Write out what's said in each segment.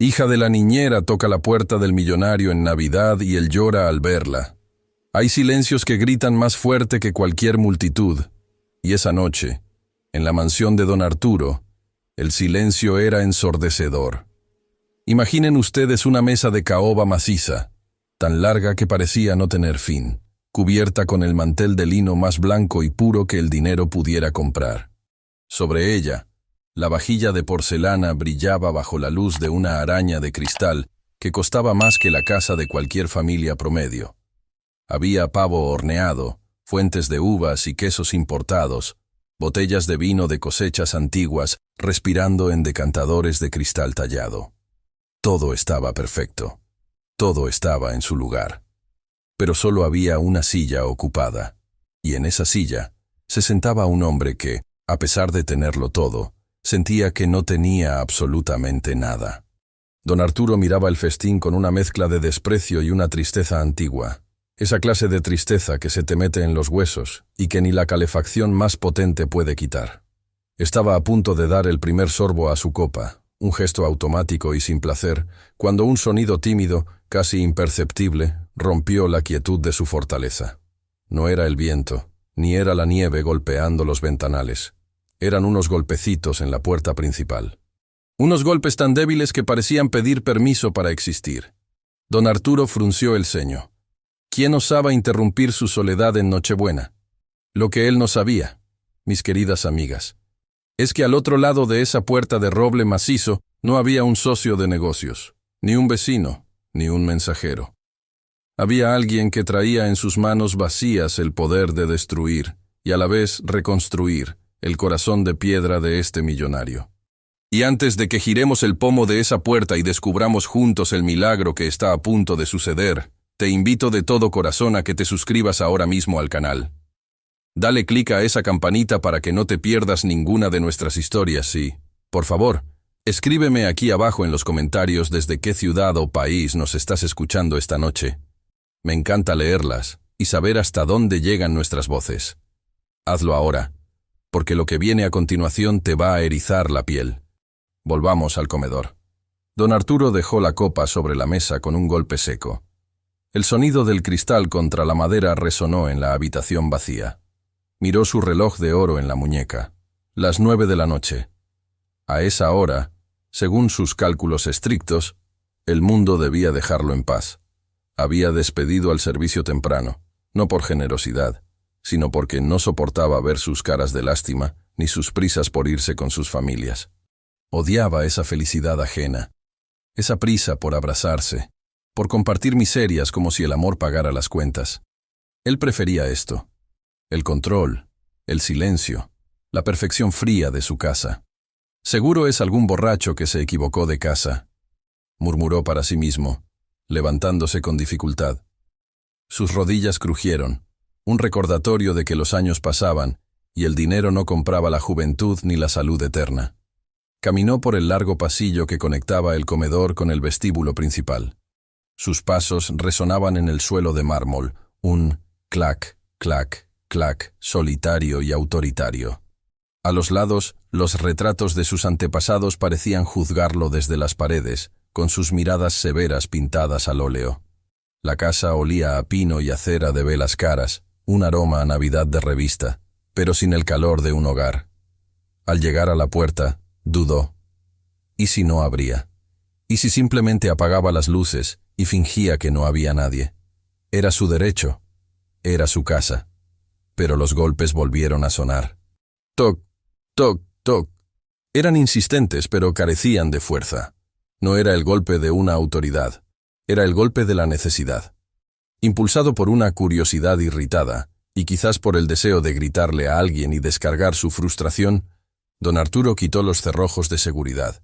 Hija de la niñera toca la puerta del millonario en Navidad y él llora al verla. Hay silencios que gritan más fuerte que cualquier multitud, y esa noche, en la mansión de don Arturo, el silencio era ensordecedor. Imaginen ustedes una mesa de caoba maciza, tan larga que parecía no tener fin, cubierta con el mantel de lino más blanco y puro que el dinero pudiera comprar. Sobre ella, la vajilla de porcelana brillaba bajo la luz de una araña de cristal que costaba más que la casa de cualquier familia promedio. Había pavo horneado, fuentes de uvas y quesos importados, botellas de vino de cosechas antiguas respirando en decantadores de cristal tallado. Todo estaba perfecto. Todo estaba en su lugar. Pero solo había una silla ocupada, y en esa silla se sentaba un hombre que, a pesar de tenerlo todo, sentía que no tenía absolutamente nada. Don Arturo miraba el festín con una mezcla de desprecio y una tristeza antigua. Esa clase de tristeza que se te mete en los huesos y que ni la calefacción más potente puede quitar. Estaba a punto de dar el primer sorbo a su copa, un gesto automático y sin placer, cuando un sonido tímido, casi imperceptible, rompió la quietud de su fortaleza. No era el viento, ni era la nieve golpeando los ventanales. Eran unos golpecitos en la puerta principal. Unos golpes tan débiles que parecían pedir permiso para existir. Don Arturo frunció el ceño. ¿Quién osaba interrumpir su soledad en Nochebuena? Lo que él no sabía, mis queridas amigas, es que al otro lado de esa puerta de roble macizo no había un socio de negocios, ni un vecino, ni un mensajero. Había alguien que traía en sus manos vacías el poder de destruir y a la vez reconstruir el corazón de piedra de este millonario. Y antes de que giremos el pomo de esa puerta y descubramos juntos el milagro que está a punto de suceder, te invito de todo corazón a que te suscribas ahora mismo al canal. Dale clic a esa campanita para que no te pierdas ninguna de nuestras historias y, por favor, escríbeme aquí abajo en los comentarios desde qué ciudad o país nos estás escuchando esta noche. Me encanta leerlas y saber hasta dónde llegan nuestras voces. Hazlo ahora, porque lo que viene a continuación te va a erizar la piel. Volvamos al comedor. Don Arturo dejó la copa sobre la mesa con un golpe seco. El sonido del cristal contra la madera resonó en la habitación vacía. Miró su reloj de oro en la muñeca. Las 9 de la noche. A esa hora, según sus cálculos estrictos, el mundo debía dejarlo en paz. Había despedido al servicio temprano, no por generosidad, sino porque no soportaba ver sus caras de lástima ni sus prisas por irse con sus familias. Odiaba esa felicidad ajena, esa prisa por abrazarse, por compartir miserias como si el amor pagara las cuentas. Él prefería esto: el control, el silencio, la perfección fría de su casa. Seguro es algún borracho que se equivocó de casa, murmuró para sí mismo, levantándose con dificultad. Sus rodillas crujieron, un recordatorio de que los años pasaban y el dinero no compraba la juventud ni la salud eterna. Caminó por el largo pasillo que conectaba el comedor con el vestíbulo principal. Sus pasos resonaban en el suelo de mármol, un clac, clac, clac, solitario y autoritario. A los lados, los retratos de sus antepasados parecían juzgarlo desde las paredes, con sus miradas severas pintadas al óleo. La casa olía a pino y a cera de velas caras, un aroma a Navidad de revista, pero sin el calor de un hogar. Al llegar a la puerta, dudó. ¿Y si no abría? ¿Y si simplemente apagaba las luces y fingía que no había nadie? Era su derecho. Era su casa. Pero los golpes volvieron a sonar. Toc, toc, toc. Eran insistentes, pero carecían de fuerza. No era el golpe de una autoridad. Era el golpe de la necesidad. Impulsado por una curiosidad irritada, y quizás por el deseo de gritarle a alguien y descargar su frustración, don Arturo quitó los cerrojos de seguridad.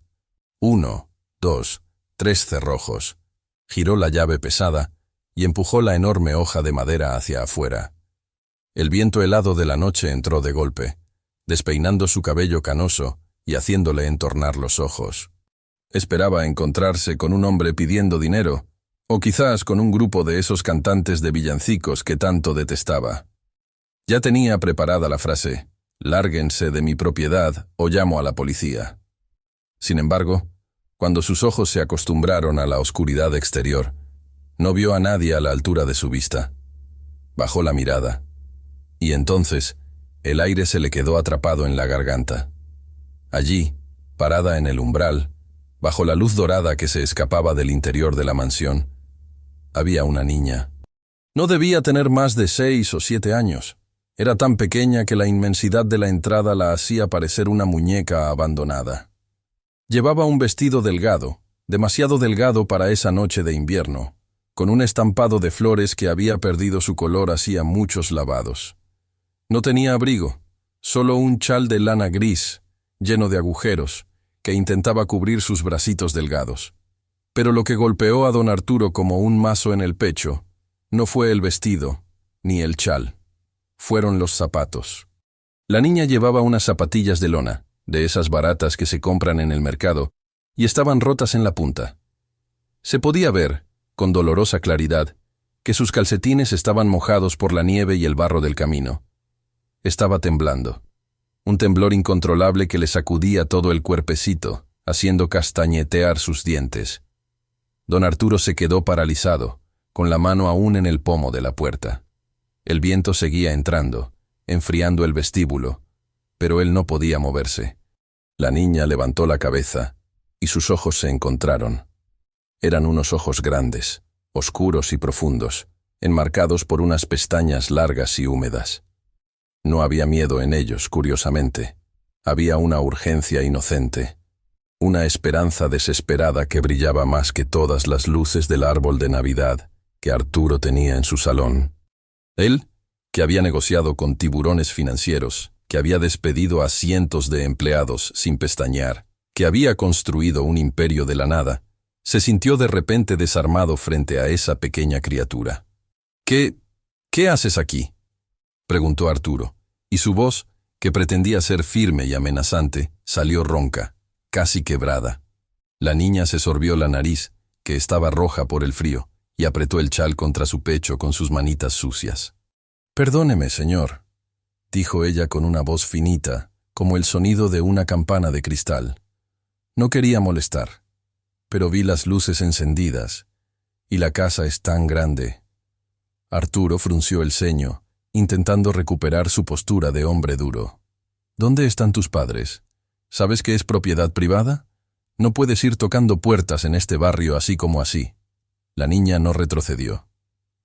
1, 2, 3 cerrojos. Giró la llave pesada y empujó la enorme hoja de madera hacia afuera. El viento helado de la noche entró de golpe, despeinando su cabello canoso y haciéndole entornar los ojos. Esperaba encontrarse con un hombre pidiendo dinero, o quizás con un grupo de esos cantantes de villancicos que tanto detestaba. Ya tenía preparada la frase: «Lárguense de mi propiedad o llamo a la policía». Sin embargo, Cuando sus ojos se acostumbraron a la oscuridad exterior, no vio a nadie a la altura de su vista. Bajó la mirada, y entonces el aire se le quedó atrapado en la garganta. Allí, parada en el umbral, bajo la luz dorada que se escapaba del interior de la mansión, había una niña. No debía tener más de 6 o 7 años. Era tan pequeña que la inmensidad de la entrada la hacía parecer una muñeca abandonada. Llevaba un vestido delgado, demasiado delgado para esa noche de invierno, con un estampado de flores que había perdido su color hacía muchos lavados. No tenía abrigo, solo un chal de lana gris, lleno de agujeros, que intentaba cubrir sus bracitos delgados. Pero lo que golpeó a don Arturo como un mazo en el pecho no fue el vestido, ni el chal. Fueron los zapatos. La niña llevaba unas zapatillas de lona, de esas baratas que se compran en el mercado, y estaban rotas en la punta. Se podía ver, con dolorosa claridad, que sus calcetines estaban mojados por la nieve y el barro del camino. Estaba temblando. Un temblor incontrolable que le sacudía todo el cuerpecito, haciendo castañetear sus dientes. Don Arturo se quedó paralizado, con la mano aún en el pomo de la puerta. El viento seguía entrando, enfriando el vestíbulo, pero él no podía moverse. La niña levantó la cabeza, y sus ojos se encontraron. Eran unos ojos grandes, oscuros y profundos, enmarcados por unas pestañas largas y húmedas. No había miedo en ellos, curiosamente. Había una urgencia inocente, una esperanza desesperada que brillaba más que todas las luces del árbol de Navidad que Arturo tenía en su salón. Él, que había negociado con tiburones financieros, que había despedido a cientos de empleados sin pestañear, que había construido un imperio de la nada, se sintió de repente desarmado frente a esa pequeña criatura. ¿Qué haces aquí?, preguntó Arturo, y su voz, que pretendía ser firme y amenazante, salió ronca, casi quebrada. La niña se sorbió la nariz, que estaba roja por el frío, y apretó el chal contra su pecho con sus manitas sucias. «Perdóneme, señor», dijo ella con una voz finita, como el sonido de una campana de cristal. «No quería molestar, pero vi las luces encendidas, y la casa es tan grande». Arturo frunció el ceño, intentando recuperar su postura de hombre duro. «¿Dónde están tus padres? ¿Sabes que es propiedad privada? No puedes ir tocando puertas en este barrio así como así». La niña no retrocedió.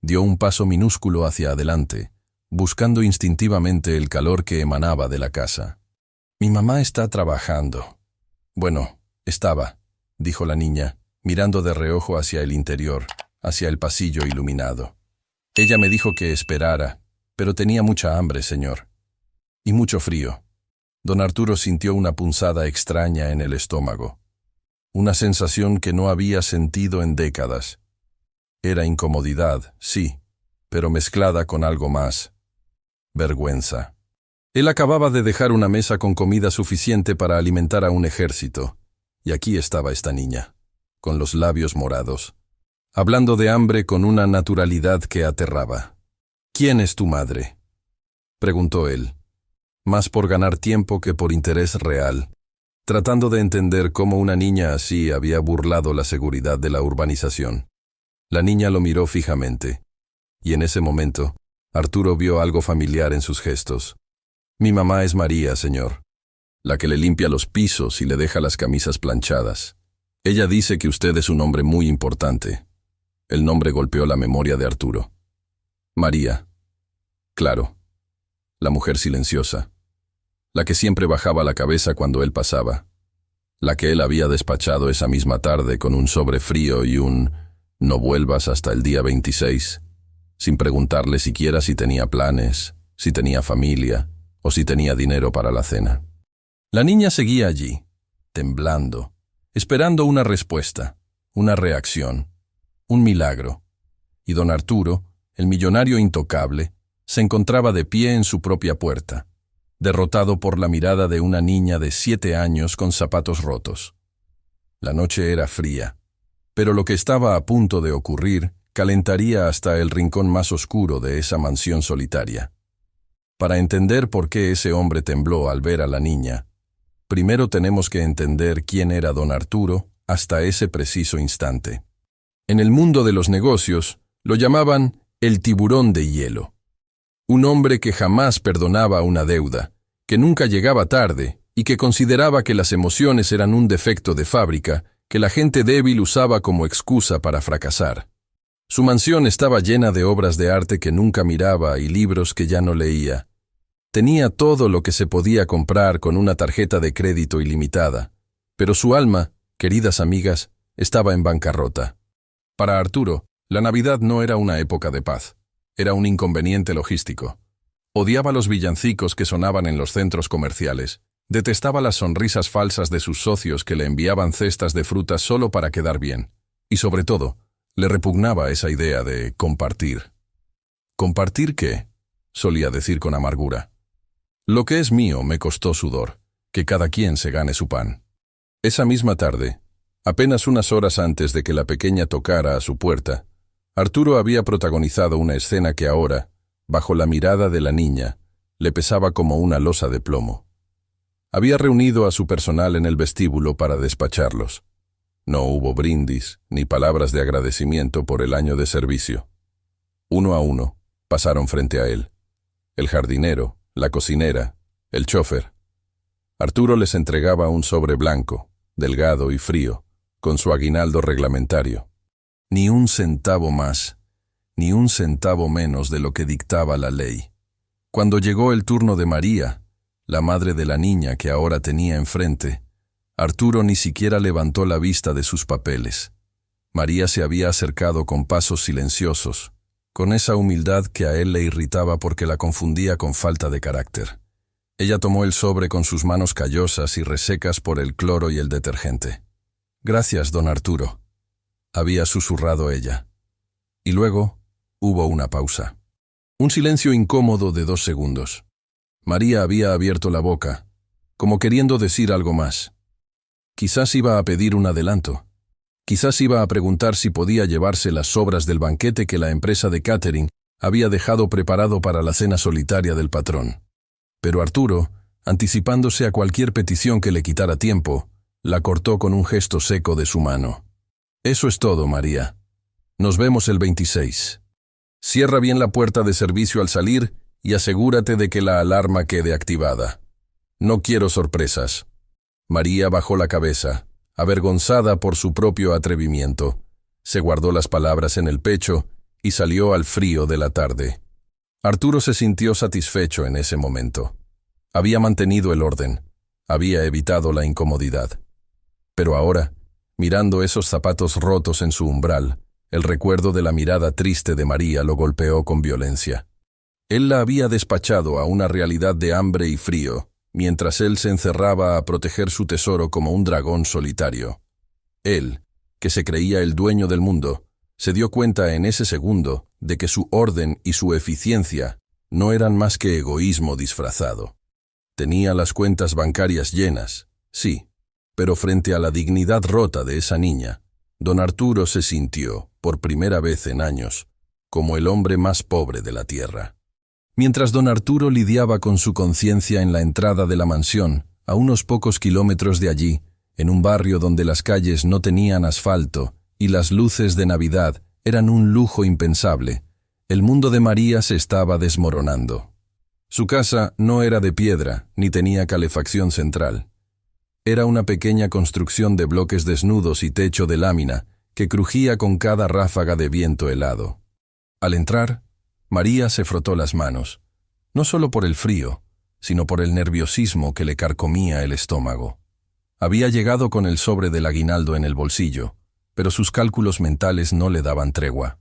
Dio un paso minúsculo hacia adelante, buscando instintivamente el calor que emanaba de la casa. «Mi mamá está trabajando». «Bueno, estaba», dijo la niña, mirando de reojo hacia el interior, hacia el pasillo iluminado. «Ella me dijo que esperara, pero tenía mucha hambre, señor. Y mucho frío». Don Arturo sintió una punzada extraña en el estómago. Una sensación que no había sentido en décadas. Era incomodidad, sí, pero mezclada con algo más. Vergüenza. Él acababa de dejar una mesa con comida suficiente para alimentar a un ejército, y aquí estaba esta niña, con los labios morados, hablando de hambre con una naturalidad que aterraba. «¿Quién es tu madre?», preguntó él, más por ganar tiempo que por interés real, tratando de entender cómo una niña así había burlado la seguridad de la urbanización. La niña lo miró fijamente, y en ese momento, Arturo vio algo familiar en sus gestos. «Mi mamá es María, señor, la que le limpia los pisos y le deja las camisas planchadas. Ella dice que usted es un hombre muy importante». El nombre golpeó la memoria de Arturo. María. Claro. La mujer silenciosa. La que siempre bajaba la cabeza cuando él pasaba. La que él había despachado esa misma tarde con un sobre frío y un «no vuelvas hasta el día 26», sin preguntarle siquiera si tenía planes, si tenía familia o si tenía dinero para la cena. La niña seguía allí, temblando, esperando una respuesta, una reacción, un milagro. Y don Arturo, el millonario intocable, se encontraba de pie en su propia puerta, derrotado por la mirada de una niña de 7 años con zapatos rotos. La noche era fría, pero lo que estaba a punto de ocurrir calentaría hasta el rincón más oscuro de esa mansión solitaria. Para entender por qué ese hombre tembló al ver a la niña, primero tenemos que entender quién era don Arturo hasta ese preciso instante. En el mundo de los negocios, lo llamaban el tiburón de hielo. Un hombre que jamás perdonaba una deuda, que nunca llegaba tarde y que consideraba que las emociones eran un defecto de fábrica que la gente débil usaba como excusa para fracasar. Su mansión estaba llena de obras de arte que nunca miraba y libros que ya no leía. Tenía todo lo que se podía comprar con una tarjeta de crédito ilimitada, pero su alma, queridas amigas, estaba en bancarrota. Para Arturo, la Navidad no era una época de paz, era un inconveniente logístico. Odiaba los villancicos que sonaban en los centros comerciales, detestaba las sonrisas falsas de sus socios que le enviaban cestas de frutas solo para quedar bien, y sobre todo, le repugnaba esa idea de compartir. ¿Compartir qué?, solía decir con amargura. Lo que es mío me costó sudor, que cada quien se gane su pan. Esa misma tarde, apenas unas horas antes de que la pequeña tocara a su puerta, Arturo había protagonizado una escena que ahora, bajo la mirada de la niña, le pesaba como una losa de plomo. Había reunido a su personal en el vestíbulo para despacharlos. No hubo brindis ni palabras de agradecimiento por el año de servicio. Uno a uno, pasaron frente a él. El jardinero, la cocinera, el chófer. Arturo les entregaba un sobre blanco, delgado y frío, con su aguinaldo reglamentario. Ni un centavo más, ni un centavo menos de lo que dictaba la ley. Cuando llegó el turno de María, la madre de la niña que ahora tenía enfrente, Arturo ni siquiera levantó la vista de sus papeles. María se había acercado con pasos silenciosos, con esa humildad que a él le irritaba porque la confundía con falta de carácter. Ella tomó el sobre con sus manos callosas y resecas por el cloro y el detergente. «Gracias, don Arturo», había susurrado ella. Y luego hubo una pausa. Un silencio incómodo de 2 segundos. María había abierto la boca, como queriendo decir algo más. Quizás iba a pedir un adelanto. Quizás iba a preguntar si podía llevarse las sobras del banquete que la empresa de catering había dejado preparado para la cena solitaria del patrón. Pero Arturo, anticipándose a cualquier petición que le quitara tiempo, la cortó con un gesto seco de su mano. «Eso es todo, María. Nos vemos el 26. Cierra bien la puerta de servicio al salir y asegúrate de que la alarma quede activada. No quiero sorpresas». María bajó la cabeza, avergonzada por su propio atrevimiento. Se guardó las palabras en el pecho y salió al frío de la tarde. Arturo se sintió satisfecho en ese momento. Había mantenido el orden, había evitado la incomodidad. Pero ahora, mirando esos zapatos rotos en su umbral, el recuerdo de la mirada triste de María lo golpeó con violencia. Él la había despachado a una realidad de hambre y frío, mientras él se encerraba a proteger su tesoro como un dragón solitario. Él, que se creía el dueño del mundo, se dio cuenta en ese segundo de que su orden y su eficiencia no eran más que egoísmo disfrazado. Tenía las cuentas bancarias llenas, sí, pero frente a la dignidad rota de esa niña, don Arturo se sintió, por primera vez en años, como el hombre más pobre de la tierra. Mientras don Arturo lidiaba con su conciencia en la entrada de la mansión, a unos pocos kilómetros de allí, en un barrio donde las calles no tenían asfalto y las luces de Navidad eran un lujo impensable, el mundo de María se estaba desmoronando. Su casa no era de piedra ni tenía calefacción central. Era una pequeña construcción de bloques desnudos y techo de lámina que crujía con cada ráfaga de viento helado. Al entrar, María se frotó las manos, no solo por el frío, sino por el nerviosismo que le carcomía el estómago. Había llegado con el sobre del aguinaldo en el bolsillo, pero sus cálculos mentales no le daban tregua.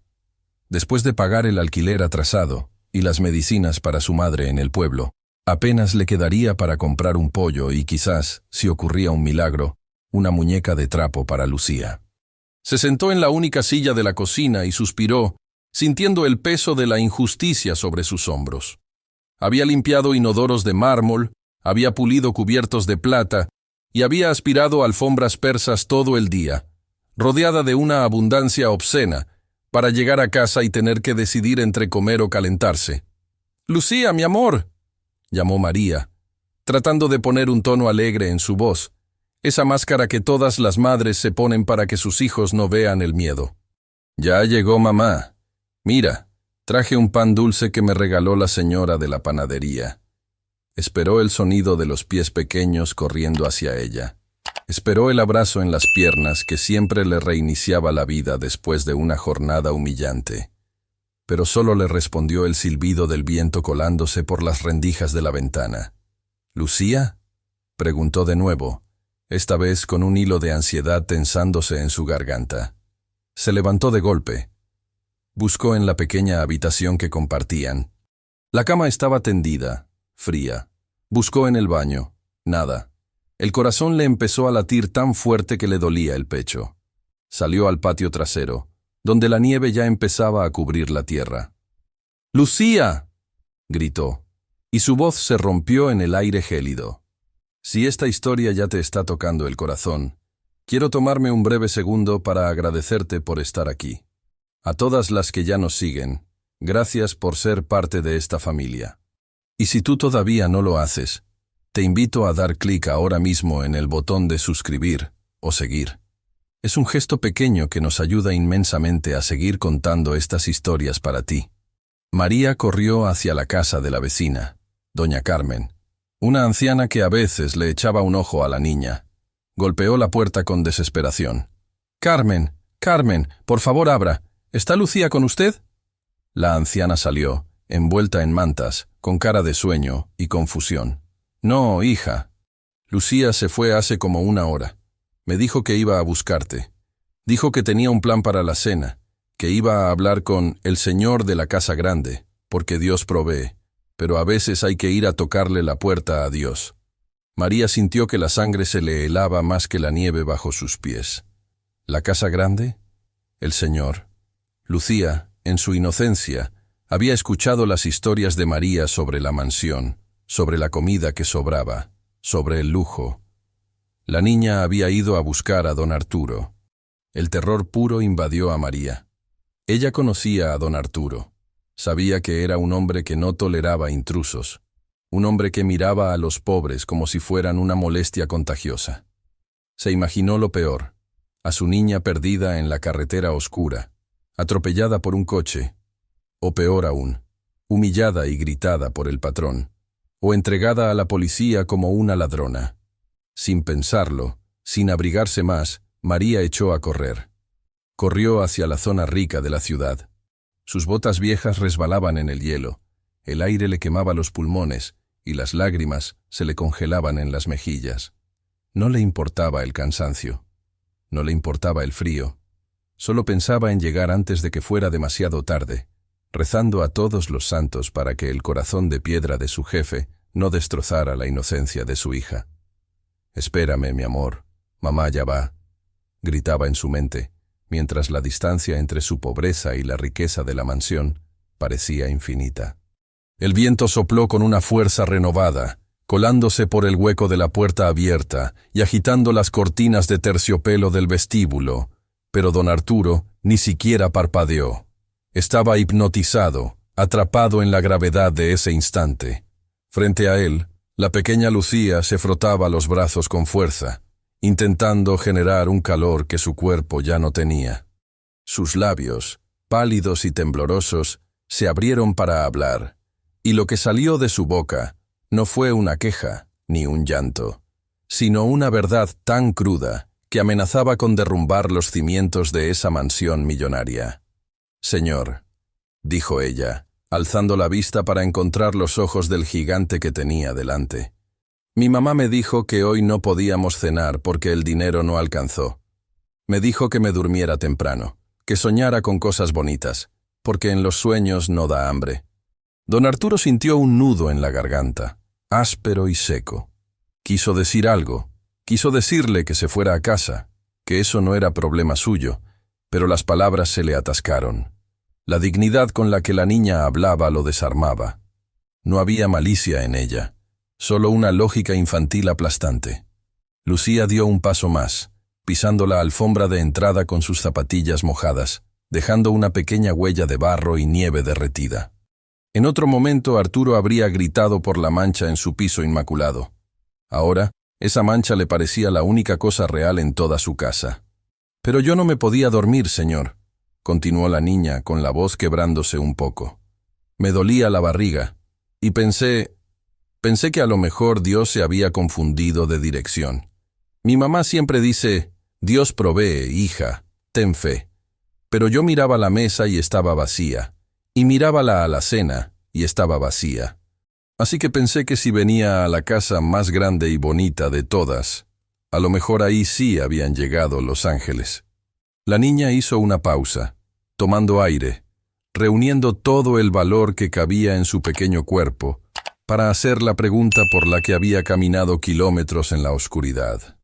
Después de pagar el alquiler atrasado y las medicinas para su madre en el pueblo, apenas le quedaría para comprar un pollo y quizás, si ocurría un milagro, una muñeca de trapo para Lucía. Se sentó en la única silla de la cocina y suspiró, sintiendo el peso de la injusticia sobre sus hombros. Había limpiado inodoros de mármol, había pulido cubiertos de plata y había aspirado alfombras persas todo el día, rodeada de una abundancia obscena, para llegar a casa y tener que decidir entre comer o calentarse. «Lucía, mi amor», llamó María, tratando de poner un tono alegre en su voz. esa máscara que todas las madres se ponen para que sus hijos no vean el miedo. Ya llegó mamá. Mira, traje un pan dulce que me regaló la señora de la panadería. Esperó el sonido de los pies pequeños corriendo hacia ella. Esperó el abrazo en las piernas que siempre le reiniciaba la vida después de una jornada humillante. Pero solo le respondió el silbido del viento colándose por las rendijas de la ventana. ¿Lucía?, preguntó de nuevo, esta vez con un hilo de ansiedad tensándose en su garganta. Se levantó de golpe. Buscó en la pequeña habitación que compartían. La cama estaba tendida, fría. Buscó en el baño. Nada. El corazón le empezó a latir tan fuerte que le dolía el pecho. Salió al patio trasero, donde la nieve ya empezaba a cubrir la tierra. ¡Lucía!, gritó, y su voz se rompió en el aire gélido. Si esta historia ya te está tocando el corazón, quiero tomarme un breve segundo para agradecerte por estar aquí. A todas las que ya nos siguen, gracias por ser parte de esta familia. Y si tú todavía no lo haces, te invito a dar clic ahora mismo en el botón de suscribir o seguir. Es un gesto pequeño que nos ayuda inmensamente a seguir contando estas historias para ti. María corrió hacia la casa de la vecina, doña Carmen, una anciana que a veces le echaba un ojo a la niña. Golpeó la puerta con desesperación. «Carmen, Carmen, por favor abra. ¿Está Lucía con usted?» La anciana salió, envuelta en mantas, con cara de sueño y confusión. «No, hija. Lucía se fue hace como una hora. Me dijo que iba a buscarte. Dijo que tenía un plan para la cena, que iba a hablar con el señor de la casa grande, porque Dios provee, pero a veces hay que ir a tocarle la puerta a Dios». María sintió que la sangre se le helaba más que la nieve bajo sus pies. ¿La casa grande? El señor. Lucía, en su inocencia, había escuchado las historias de María sobre la mansión, sobre la comida que sobraba, sobre el lujo. La niña había ido a buscar a don Arturo. El terror puro invadió a María. Ella conocía a don Arturo. Sabía que era un hombre que no toleraba intrusos, un hombre que miraba a los pobres como si fueran una molestia contagiosa. Se imaginó lo peor, a su niña perdida en la carretera oscura, atropellada por un coche, o peor aún, humillada y gritada por el patrón, o entregada a la policía como una ladrona. Sin pensarlo, sin abrigarse más, María echó a correr. Corrió hacia la zona rica de la ciudad. Sus botas viejas resbalaban en el hielo, el aire le quemaba los pulmones y las lágrimas se le congelaban en las mejillas. No le importaba el cansancio, no le importaba el frío, solo pensaba en llegar antes de que fuera demasiado tarde, rezando a todos los santos para que el corazón de piedra de su jefe no destrozara la inocencia de su hija. «Espérame, mi amor, mamá ya va», gritaba en su mente, mientras la distancia entre su pobreza y la riqueza de la mansión parecía infinita. El viento sopló con una fuerza renovada, colándose por el hueco de la puerta abierta y agitando las cortinas de terciopelo del vestíbulo, pero don Arturo ni siquiera parpadeó. Estaba hipnotizado, atrapado en la gravedad de ese instante. Frente a él, la pequeña Lucía se frotaba los brazos con fuerza, intentando generar un calor que su cuerpo ya no tenía. Sus labios, pálidos y temblorosos, se abrieron para hablar, y lo que salió de su boca no fue una queja ni un llanto, sino una verdad tan cruda que amenazaba con derrumbar los cimientos de esa mansión millonaria. «Señor», dijo ella, alzando la vista para encontrar los ojos del gigante que tenía delante. «Mi mamá me dijo que hoy no podíamos cenar porque el dinero no alcanzó. Me dijo que me durmiera temprano, que soñara con cosas bonitas, porque en los sueños no da hambre». Don Arturo sintió un nudo en la garganta, áspero y seco. Quiso decir algo, quiso decirle que se fuera a casa, que eso no era problema suyo, pero las palabras se le atascaron. La dignidad con la que la niña hablaba lo desarmaba. No había malicia en ella, solo una lógica infantil aplastante. Lucía dio un paso más, pisando la alfombra de entrada con sus zapatillas mojadas, dejando una pequeña huella de barro y nieve derretida. En otro momento Arturo habría gritado por la mancha en su piso inmaculado. Ahora, Esa mancha le parecía la única cosa real en toda su casa. «Pero yo no me podía dormir, señor», continuó la niña con la voz quebrándose un poco. «Me dolía la barriga, y pensé que a lo mejor Dios se había confundido de dirección. Mi mamá siempre dice, Dios provee, hija, ten fe. Pero yo miraba la mesa y estaba vacía, y miraba la alacena y estaba vacía. Así que pensé que si venía a la casa más grande y bonita de todas, a lo mejor ahí sí habían llegado los ángeles». La niña hizo una pausa, tomando aire, reuniendo todo el valor que cabía en su pequeño cuerpo, para hacer la pregunta por la que había caminado kilómetros en la oscuridad.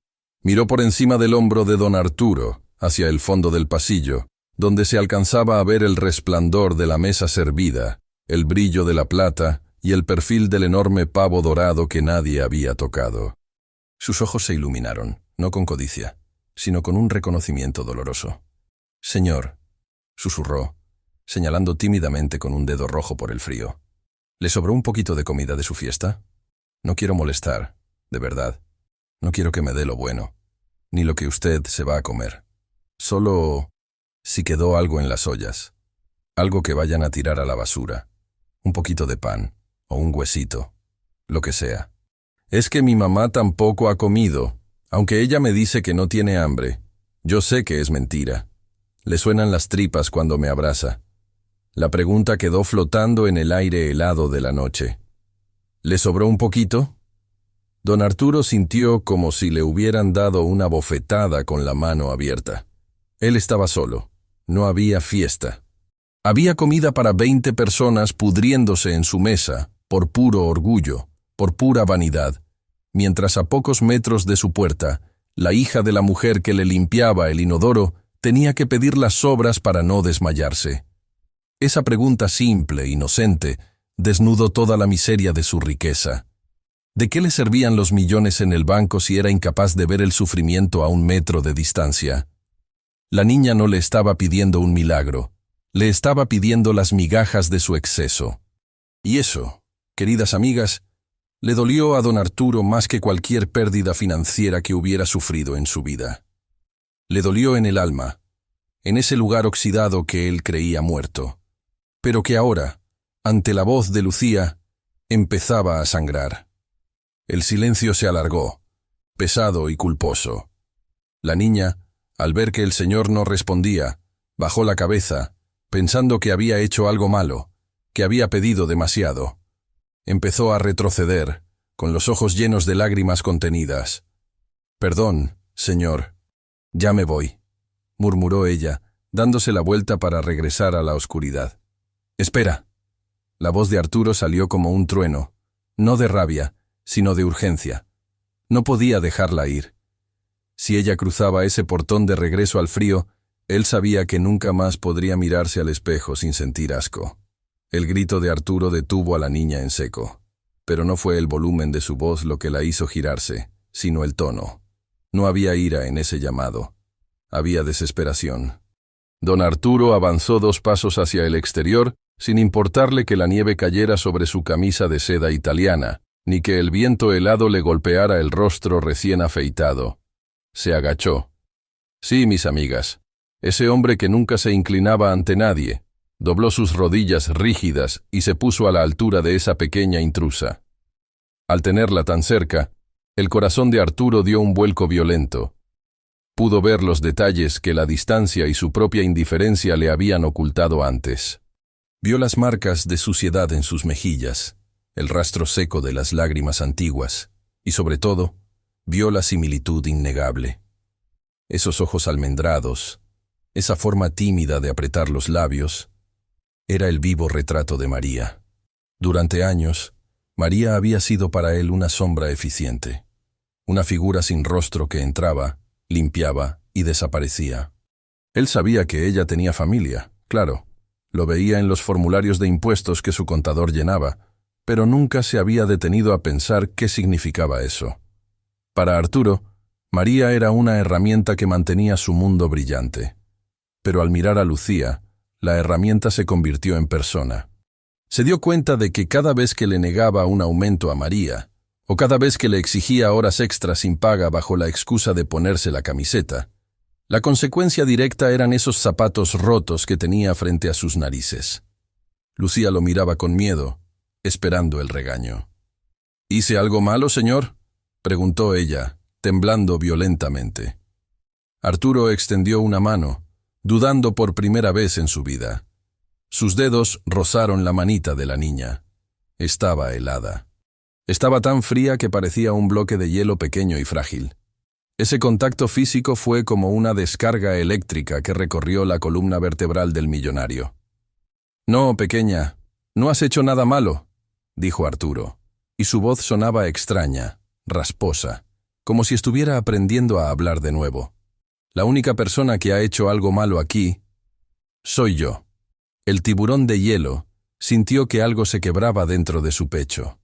Miró por encima del hombro de don Arturo, hacia el fondo del pasillo, donde se alcanzaba a ver el resplandor de la mesa servida, el brillo de la plata y el perfil del enorme pavo dorado que nadie había tocado. Sus ojos se iluminaron, no con codicia, sino con un reconocimiento doloroso. «Señor», susurró, señalando tímidamente con un dedo rojo por el frío. «¿Le sobró un poquito de comida de su fiesta? No quiero molestar, de verdad. No quiero que me dé lo bueno, ni lo que usted se va a comer. Solo si quedó algo en las ollas, algo que vayan a tirar a la basura, un poquito de pan o un huesito, lo que sea. Es que mi mamá tampoco ha comido, aunque ella me dice que no tiene hambre. Yo sé que es mentira. Le suenan las tripas cuando me abraza». La pregunta quedó flotando en el aire helado de la noche. «¿Le sobró un poquito?» Don Arturo sintió como si le hubieran dado una bofetada con la mano abierta. Él estaba solo. No había fiesta. Había comida para 20 personas pudriéndose en su mesa, por puro orgullo, por pura vanidad, mientras a pocos metros de su puerta, la hija de la mujer que le limpiaba el inodoro tenía que pedir las sobras para no desmayarse. Esa pregunta simple, inocente, desnudó toda la miseria de su riqueza. ¿De qué le servían los millones en el banco si era incapaz de ver el sufrimiento a 1 metro de distancia? La niña no le estaba pidiendo un milagro, le estaba pidiendo las migajas de su exceso. Y eso, queridas amigas, le dolió a don Arturo más que cualquier pérdida financiera que hubiera sufrido en su vida. Le dolió en el alma, en ese lugar oxidado que él creía muerto, pero que ahora, ante la voz de Lucía, empezaba a sangrar. El silencio se alargó, pesado y culposo. La niña, al ver que el señor no respondía, bajó la cabeza, pensando que había hecho algo malo, que había pedido demasiado. Empezó a retroceder, con los ojos llenos de lágrimas contenidas. «Perdón, señor, ya me voy», murmuró ella, dándose la vuelta para regresar a la oscuridad. «Espera». La voz de Arturo salió como un trueno, no de rabia, sino de urgencia. No podía dejarla ir. Si ella cruzaba ese portón de regreso al frío, él sabía que nunca más podría mirarse al espejo sin sentir asco. El grito de Arturo detuvo a la niña en seco, pero no fue el volumen de su voz lo que la hizo girarse, sino el tono. No había ira en ese llamado. Había desesperación. Don Arturo avanzó 2 pasos hacia el exterior, sin importarle que la nieve cayera sobre su camisa de seda italiana, ni que el viento helado le golpeara el rostro recién afeitado. Se agachó. Sí, mis amigas, ese hombre que nunca se inclinaba ante nadie, dobló sus rodillas rígidas y se puso a la altura de esa pequeña intrusa. Al tenerla tan cerca, el corazón de Arturo dio un vuelco violento. Pudo ver los detalles que la distancia y su propia indiferencia le habían ocultado antes. Vio las marcas de suciedad en sus mejillas, el rastro seco de las lágrimas antiguas, y sobre todo, vio la similitud innegable. Esos ojos almendrados, esa forma tímida de apretar los labios, era el vivo retrato de María. Durante años, María había sido para él una sombra eficiente, una figura sin rostro que entraba, limpiaba y desaparecía. Él sabía que ella tenía familia, claro, lo veía en los formularios de impuestos que su contador llenaba, pero nunca se había detenido a pensar qué significaba eso. Para Arturo, María era una herramienta que mantenía su mundo brillante. Pero al mirar a Lucía, la herramienta se convirtió en persona. Se dio cuenta de que cada vez que le negaba un aumento a María, o cada vez que le exigía horas extras sin paga bajo la excusa de ponerse la camiseta, la consecuencia directa eran esos zapatos rotos que tenía frente a sus narices. Lucía lo miraba con miedo, esperando el regaño. ¿Hice algo malo, señor?, preguntó ella, temblando violentamente. Arturo extendió una mano, dudando por primera vez en su vida. Sus dedos rozaron la manita de la niña. Estaba helada. Estaba tan fría que parecía un bloque de hielo pequeño y frágil. Ese contacto físico fue como una descarga eléctrica que recorrió la columna vertebral del millonario. «No, pequeña, no has hecho nada malo», dijo Arturo, y su voz sonaba extraña, rasposa, como si estuviera aprendiendo a hablar de nuevo. «La única persona que ha hecho algo malo aquí soy yo». El tiburón de hielo sintió que algo se quebraba dentro de su pecho.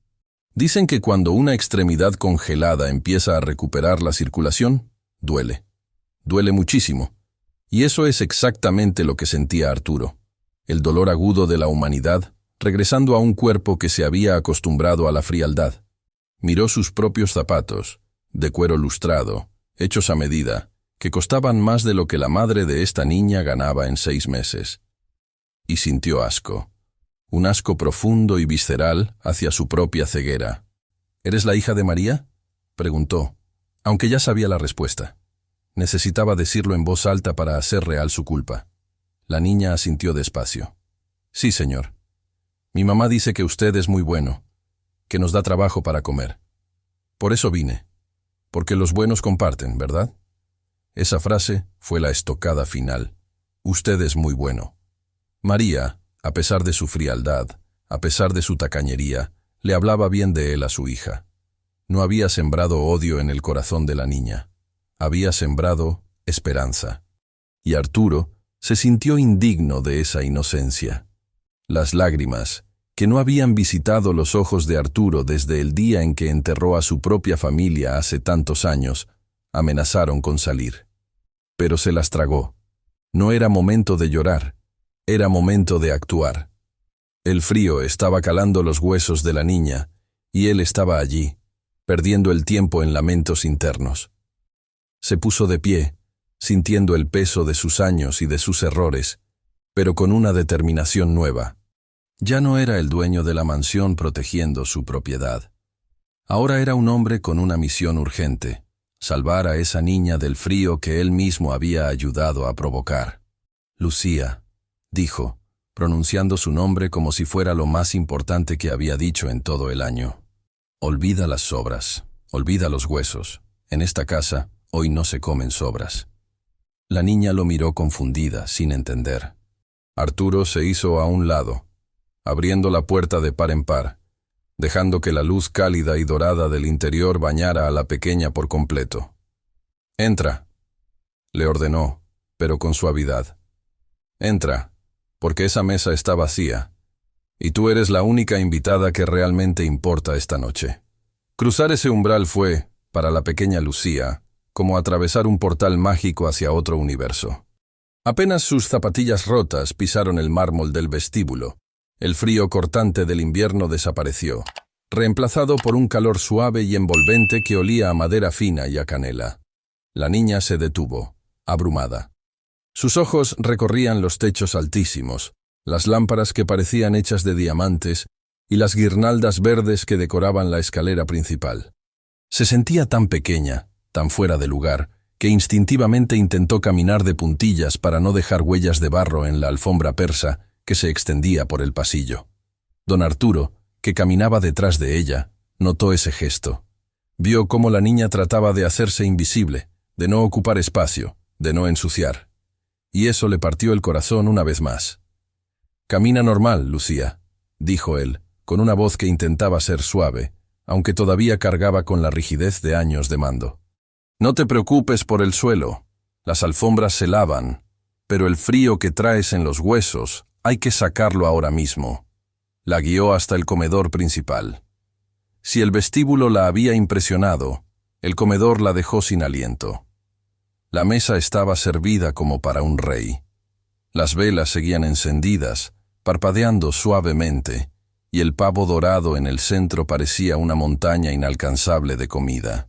Dicen que cuando una extremidad congelada empieza a recuperar la circulación, duele. Duele muchísimo. Y eso es exactamente lo que sentía Arturo. El dolor agudo de la humanidad, regresando a un cuerpo que se había acostumbrado a la frialdad. Miró sus propios zapatos, de cuero lustrado, hechos a medida, que costaban más de lo que la madre de esta niña ganaba en 6 meses. Y sintió asco. Un asco profundo y visceral hacia su propia ceguera. «¿Eres la hija de María?», preguntó, aunque ya sabía la respuesta. Necesitaba decirlo en voz alta para hacer real su culpa. La niña asintió despacio. «Sí, señor. Mi mamá dice que usted es muy bueno, que nos da trabajo para comer. Por eso vine, porque los buenos comparten, ¿verdad?». Esa frase fue la estocada final. «Usted es muy bueno». María, a pesar de su frialdad, a pesar de su tacañería, le hablaba bien de él a su hija. No había sembrado odio en el corazón de la niña. Había sembrado esperanza. Y Arturo se sintió indigno de esa inocencia. Las lágrimas, que no habían visitado los ojos de Arturo desde el día en que enterró a su propia familia hace tantos años, amenazaron con salir. Pero se las tragó. No era momento de llorar. Era momento de actuar. El frío estaba calando los huesos de la niña, y él estaba allí, perdiendo el tiempo en lamentos internos. Se puso de pie, sintiendo el peso de sus años y de sus errores, pero con una determinación nueva. Ya no era el dueño de la mansión protegiendo su propiedad. Ahora era un hombre con una misión urgente: salvar a esa niña del frío que él mismo había ayudado a provocar. «Lucía», dijo, pronunciando su nombre como si fuera lo más importante que había dicho en todo el año. «Olvida las sobras, olvida los huesos. En esta casa, hoy no se comen sobras». La niña lo miró confundida, sin entender. Arturo se hizo a un lado, abriendo la puerta de par en par, dejando que la luz cálida y dorada del interior bañara a la pequeña por completo. «Entra», le ordenó, pero con suavidad. «Entra, porque esa mesa está vacía, y tú eres la única invitada que realmente importa esta noche». Cruzar ese umbral fue, para la pequeña Lucía, como atravesar un portal mágico hacia otro universo. Apenas sus zapatillas rotas pisaron el mármol del vestíbulo, el frío cortante del invierno desapareció, reemplazado por un calor suave y envolvente que olía a madera fina y a canela. La niña se detuvo, abrumada. Sus ojos recorrían los techos altísimos, las lámparas que parecían hechas de diamantes y las guirnaldas verdes que decoraban la escalera principal. Se sentía tan pequeña, tan fuera de lugar, que instintivamente intentó caminar de puntillas para no dejar huellas de barro en la alfombra persa que se extendía por el pasillo. Don Arturo, que caminaba detrás de ella, notó ese gesto. Vio cómo la niña trataba de hacerse invisible, de no ocupar espacio, de no ensuciar. Y eso le partió el corazón una vez más. «Camina normal, Lucía», dijo él, con una voz que intentaba ser suave, aunque todavía cargaba con la rigidez de años de mando. «No te preocupes por el suelo. Las alfombras se lavan, pero el frío que traes en los huesos hay que sacarlo ahora mismo». La guió hasta el comedor principal. Si el vestíbulo la había impresionado, el comedor la dejó sin aliento. La mesa estaba servida como para un rey. Las velas seguían encendidas, parpadeando suavemente, y el pavo dorado en el centro parecía una montaña inalcanzable de comida.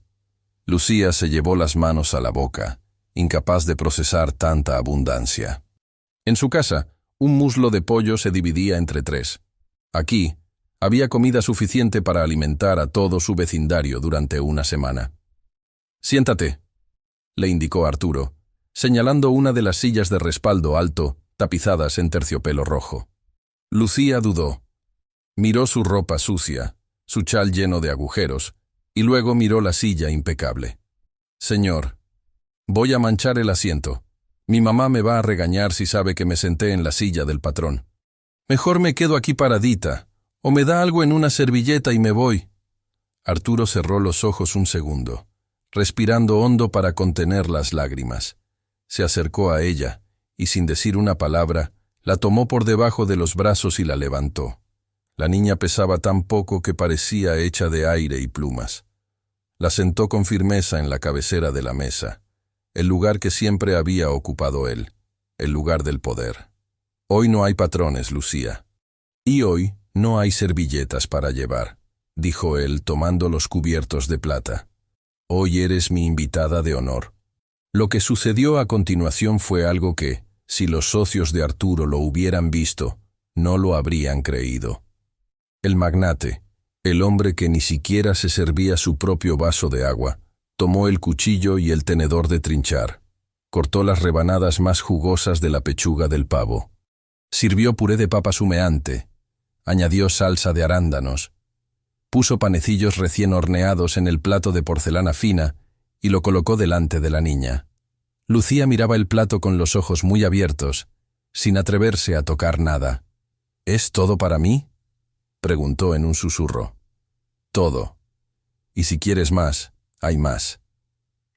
Lucía se llevó las manos a la boca, incapaz de procesar tanta abundancia. En su casa, un muslo de pollo se dividía entre 3. Aquí, había comida suficiente para alimentar a todo su vecindario durante una semana. «Siéntate», le indicó Arturo, señalando una de las sillas de respaldo alto, tapizadas en terciopelo rojo. Lucía dudó. Miró su ropa sucia, su chal lleno de agujeros, y luego miró la silla impecable. «Señor, voy a manchar el asiento. Mi mamá me va a regañar si sabe que me senté en la silla del patrón. Mejor me quedo aquí paradita, o me da algo en una servilleta y me voy». Arturo cerró los ojos un segundo, respirando hondo para contener las lágrimas. Se acercó a ella, y sin decir una palabra, la tomó por debajo de los brazos y la levantó. La niña pesaba tan poco que parecía hecha de aire y plumas. La sentó con firmeza en la cabecera de la mesa, el lugar que siempre había ocupado él, el lugar del poder. «Hoy no hay patrones, Lucía. Y hoy no hay servilletas para llevar», dijo él tomando los cubiertos de plata. «Hoy eres mi invitada de honor». Lo que sucedió a continuación fue algo que, si los socios de Arturo lo hubieran visto, no lo habrían creído. El magnate, el hombre que ni siquiera se servía su propio vaso de agua, tomó el cuchillo y el tenedor de trinchar, cortó las rebanadas más jugosas de la pechuga del pavo, sirvió puré de papas humeante, añadió salsa de arándanos, puso panecillos recién horneados en el plato de porcelana fina y lo colocó delante de la niña. Lucía miraba el plato con los ojos muy abiertos, sin atreverse a tocar nada. «¿Es todo para mí?», preguntó en un susurro. «Todo. Y si quieres más, hay más»,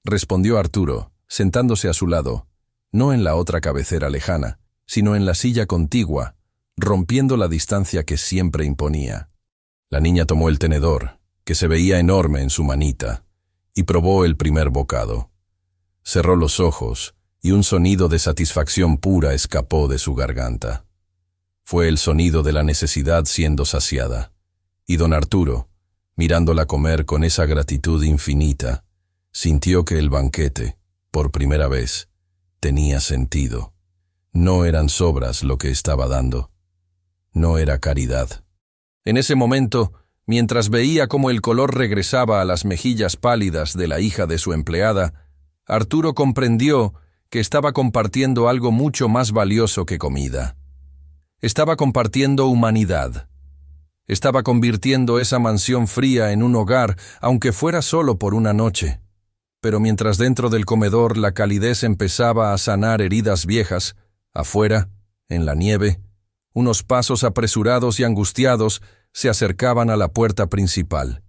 respondió Arturo, sentándose a su lado, no en la otra cabecera lejana, sino en la silla contigua, rompiendo la distancia que siempre imponía. La niña tomó el tenedor, que se veía enorme en su manita, y probó el primer bocado. Cerró los ojos, y un sonido de satisfacción pura escapó de su garganta. Fue el sonido de la necesidad siendo saciada, y don Arturo, mirándola comer con esa gratitud infinita, sintió que el banquete, por primera vez, tenía sentido. No eran sobras lo que estaba dando. No era caridad. En ese momento, mientras veía cómo el color regresaba a las mejillas pálidas de la hija de su empleada, Arturo comprendió que estaba compartiendo algo mucho más valioso que comida. Estaba compartiendo humanidad. Estaba convirtiendo esa mansión fría en un hogar, aunque fuera solo por una noche. Pero mientras dentro del comedor la calidez empezaba a sanar heridas viejas, afuera, en la nieve, unos pasos apresurados y angustiados se acercaban a la puerta principal.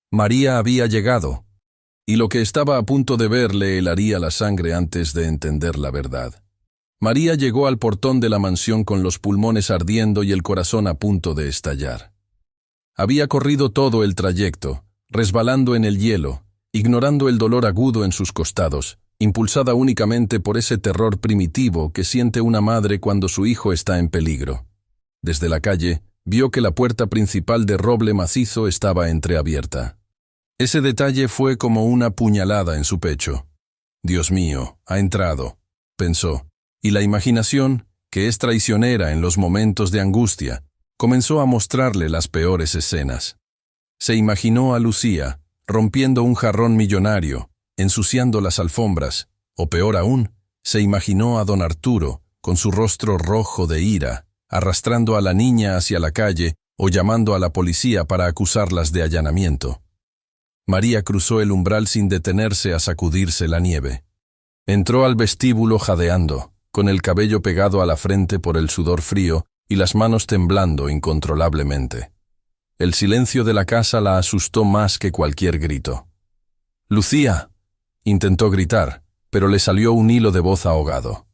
María había llegado, y lo que estaba a punto de ver le helaría la sangre antes de entender la verdad. María llegó al portón de la mansión con los pulmones ardiendo y el corazón a punto de estallar. Había corrido todo el trayecto, resbalando en el hielo, ignorando el dolor agudo en sus costados, impulsada únicamente por ese terror primitivo que siente una madre cuando su hijo está en peligro. Desde la calle, vio que la puerta principal de roble macizo estaba entreabierta. Ese detalle fue como una puñalada en su pecho. «Dios mío, ha entrado», pensó, y la imaginación, que es traicionera en los momentos de angustia, comenzó a mostrarle las peores escenas. Se imaginó a Lucía, rompiendo un jarrón millonario, ensuciando las alfombras, o peor aún, se imaginó a don Arturo, con su rostro rojo de ira, arrastrando a la niña hacia la calle o llamando a la policía para acusarlas de allanamiento. María cruzó el umbral sin detenerse a sacudirse la nieve. Entró al vestíbulo jadeando, con el cabello pegado a la frente por el sudor frío y las manos temblando incontrolablemente. El silencio de la casa la asustó más que cualquier grito. «¡Lucía!», intentó gritar, pero le salió un hilo de voz ahogado.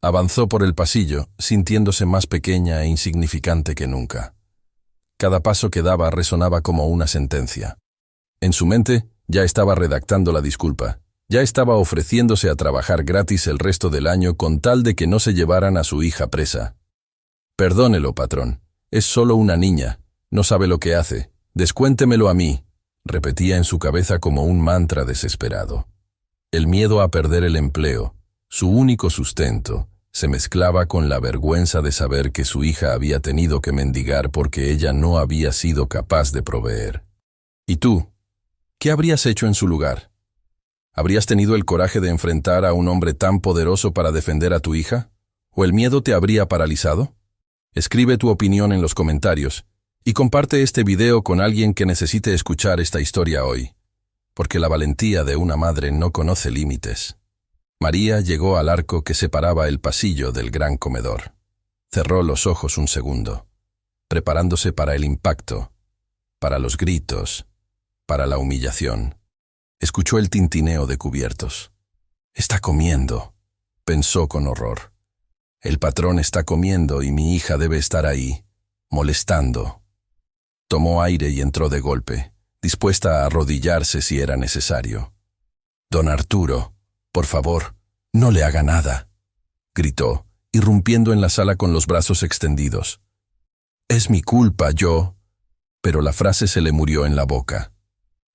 Avanzó por el pasillo, sintiéndose más pequeña e insignificante que nunca. Cada paso que daba resonaba como una sentencia. En su mente ya estaba redactando la disculpa, ya estaba ofreciéndose a trabajar gratis el resto del año con tal de que no se llevaran a su hija presa. «Perdónelo, patrón, es solo una niña», No sabe lo que hace. Descuéntemelo a mí, repetía en su cabeza como un mantra desesperado. El miedo a perder el empleo, su único sustento, se mezclaba con la vergüenza de saber que su hija había tenido que mendigar porque ella no había sido capaz de proveer. ¿Y tú? ¿Qué habrías hecho en su lugar? ¿Habrías tenido el coraje de enfrentar a un hombre tan poderoso para defender a tu hija? ¿O el miedo te habría paralizado? Escribe tu opinión en los comentarios y comparte este video con alguien que necesite escuchar esta historia hoy, porque la valentía de una madre no conoce límites. María llegó al arco que separaba el pasillo del gran comedor. Cerró los ojos un segundo, preparándose para el impacto, para los gritos, para la humillación. Escuchó el tintineo de cubiertos. «Está comiendo», pensó con horror. «El patrón está comiendo y mi hija debe estar ahí, molestando». Tomó aire y entró de golpe, dispuesta a arrodillarse si era necesario. «Don Arturo, por favor, no le haga nada», gritó, irrumpiendo en la sala con los brazos extendidos. «Es mi culpa, yo...» Pero la frase se le murió en la boca.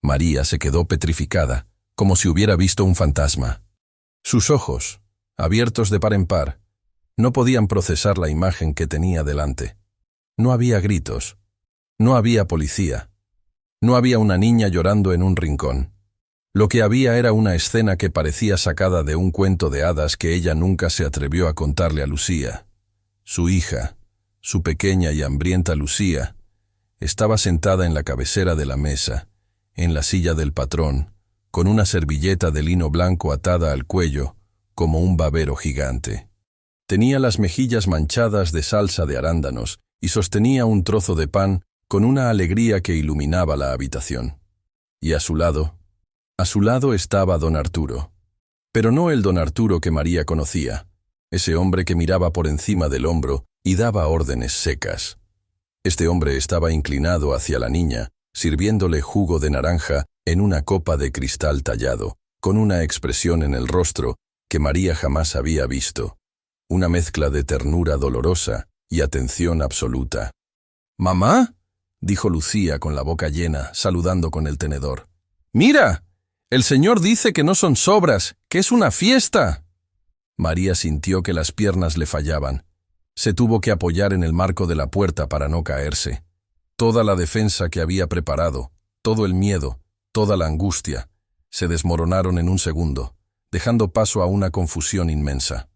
María se quedó petrificada, como si hubiera visto un fantasma. Sus ojos, abiertos de par en par, no podían procesar la imagen que tenía delante. No había gritos, no había policía, no había una niña llorando en un rincón. Lo que había era una escena que parecía sacada de un cuento de hadas que ella nunca se atrevió a contarle a Lucía. Su hija, su pequeña y hambrienta Lucía, estaba sentada en la cabecera de la mesa, en la silla del patrón, con una servilleta de lino blanco atada al cuello, como un babero gigante. Tenía las mejillas manchadas de salsa de arándanos y sostenía un trozo de pan con una alegría que iluminaba la habitación. Y a su lado estaba don Arturo. Pero no el don Arturo que María conocía, ese hombre que miraba por encima del hombro y daba órdenes secas. Este hombre estaba inclinado hacia la niña, sirviéndole jugo de naranja en una copa de cristal tallado, con una expresión en el rostro que María jamás había visto. Una mezcla de ternura dolorosa y atención absoluta. «¿Mamá?», dijo Lucía con la boca llena, saludando con el tenedor. «¡Mira! El señor dice que no son sobras, que es una fiesta». María sintió que las piernas le fallaban. Se tuvo que apoyar en el marco de la puerta para no caerse. Toda la defensa que había preparado, todo el miedo, toda la angustia, se desmoronaron en un segundo, dejando paso a una confusión inmensa.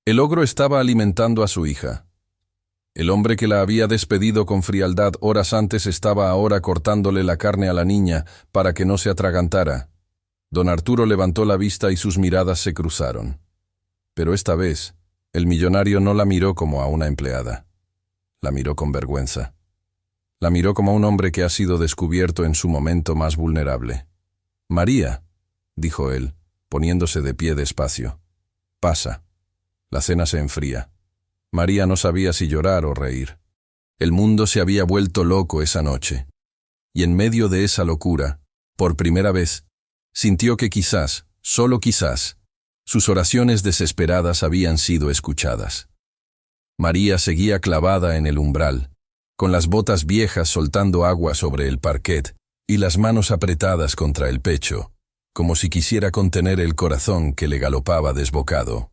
El ogro estaba alimentando a su hija. El hombre que la había despedido con frialdad horas antes estaba ahora cortándole la carne a la niña para que no se atragantara. Don Arturo levantó la vista y sus miradas se cruzaron. Pero esta vez, el millonario no la miró como a una empleada. La miró con vergüenza. La miró como a un hombre que ha sido descubierto en su momento más vulnerable. «María», dijo él, poniéndose de pie despacio. «Pasa. La cena se enfría». María no sabía si llorar o reír. El mundo se había vuelto loco esa noche. Y en medio de esa locura, por primera vez, sintió que quizás, solo quizás, sus oraciones desesperadas habían sido escuchadas. María seguía clavada en el umbral, con las botas viejas soltando agua sobre el parquet y las manos apretadas contra el pecho, como si quisiera contener el corazón que le galopaba desbocado.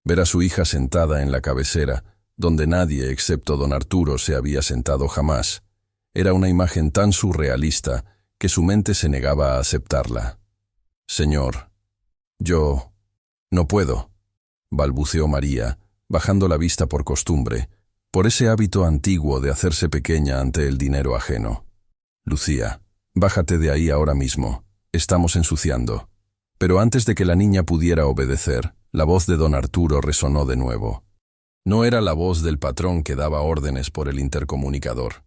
Ver a su hija sentada en la cabecera, donde nadie excepto don Arturo se había sentado jamás, era una imagen tan surrealista que su mente se negaba a aceptarla. «Señor, yo no puedo», balbuceó María, bajando la vista por costumbre, por ese hábito antiguo de hacerse pequeña ante el dinero ajeno. «Lucía, bájate de ahí ahora mismo, estamos ensuciando». Pero antes de que la niña pudiera obedecer, la voz de don Arturo resonó de nuevo. No era la voz del patrón que daba órdenes por el intercomunicador.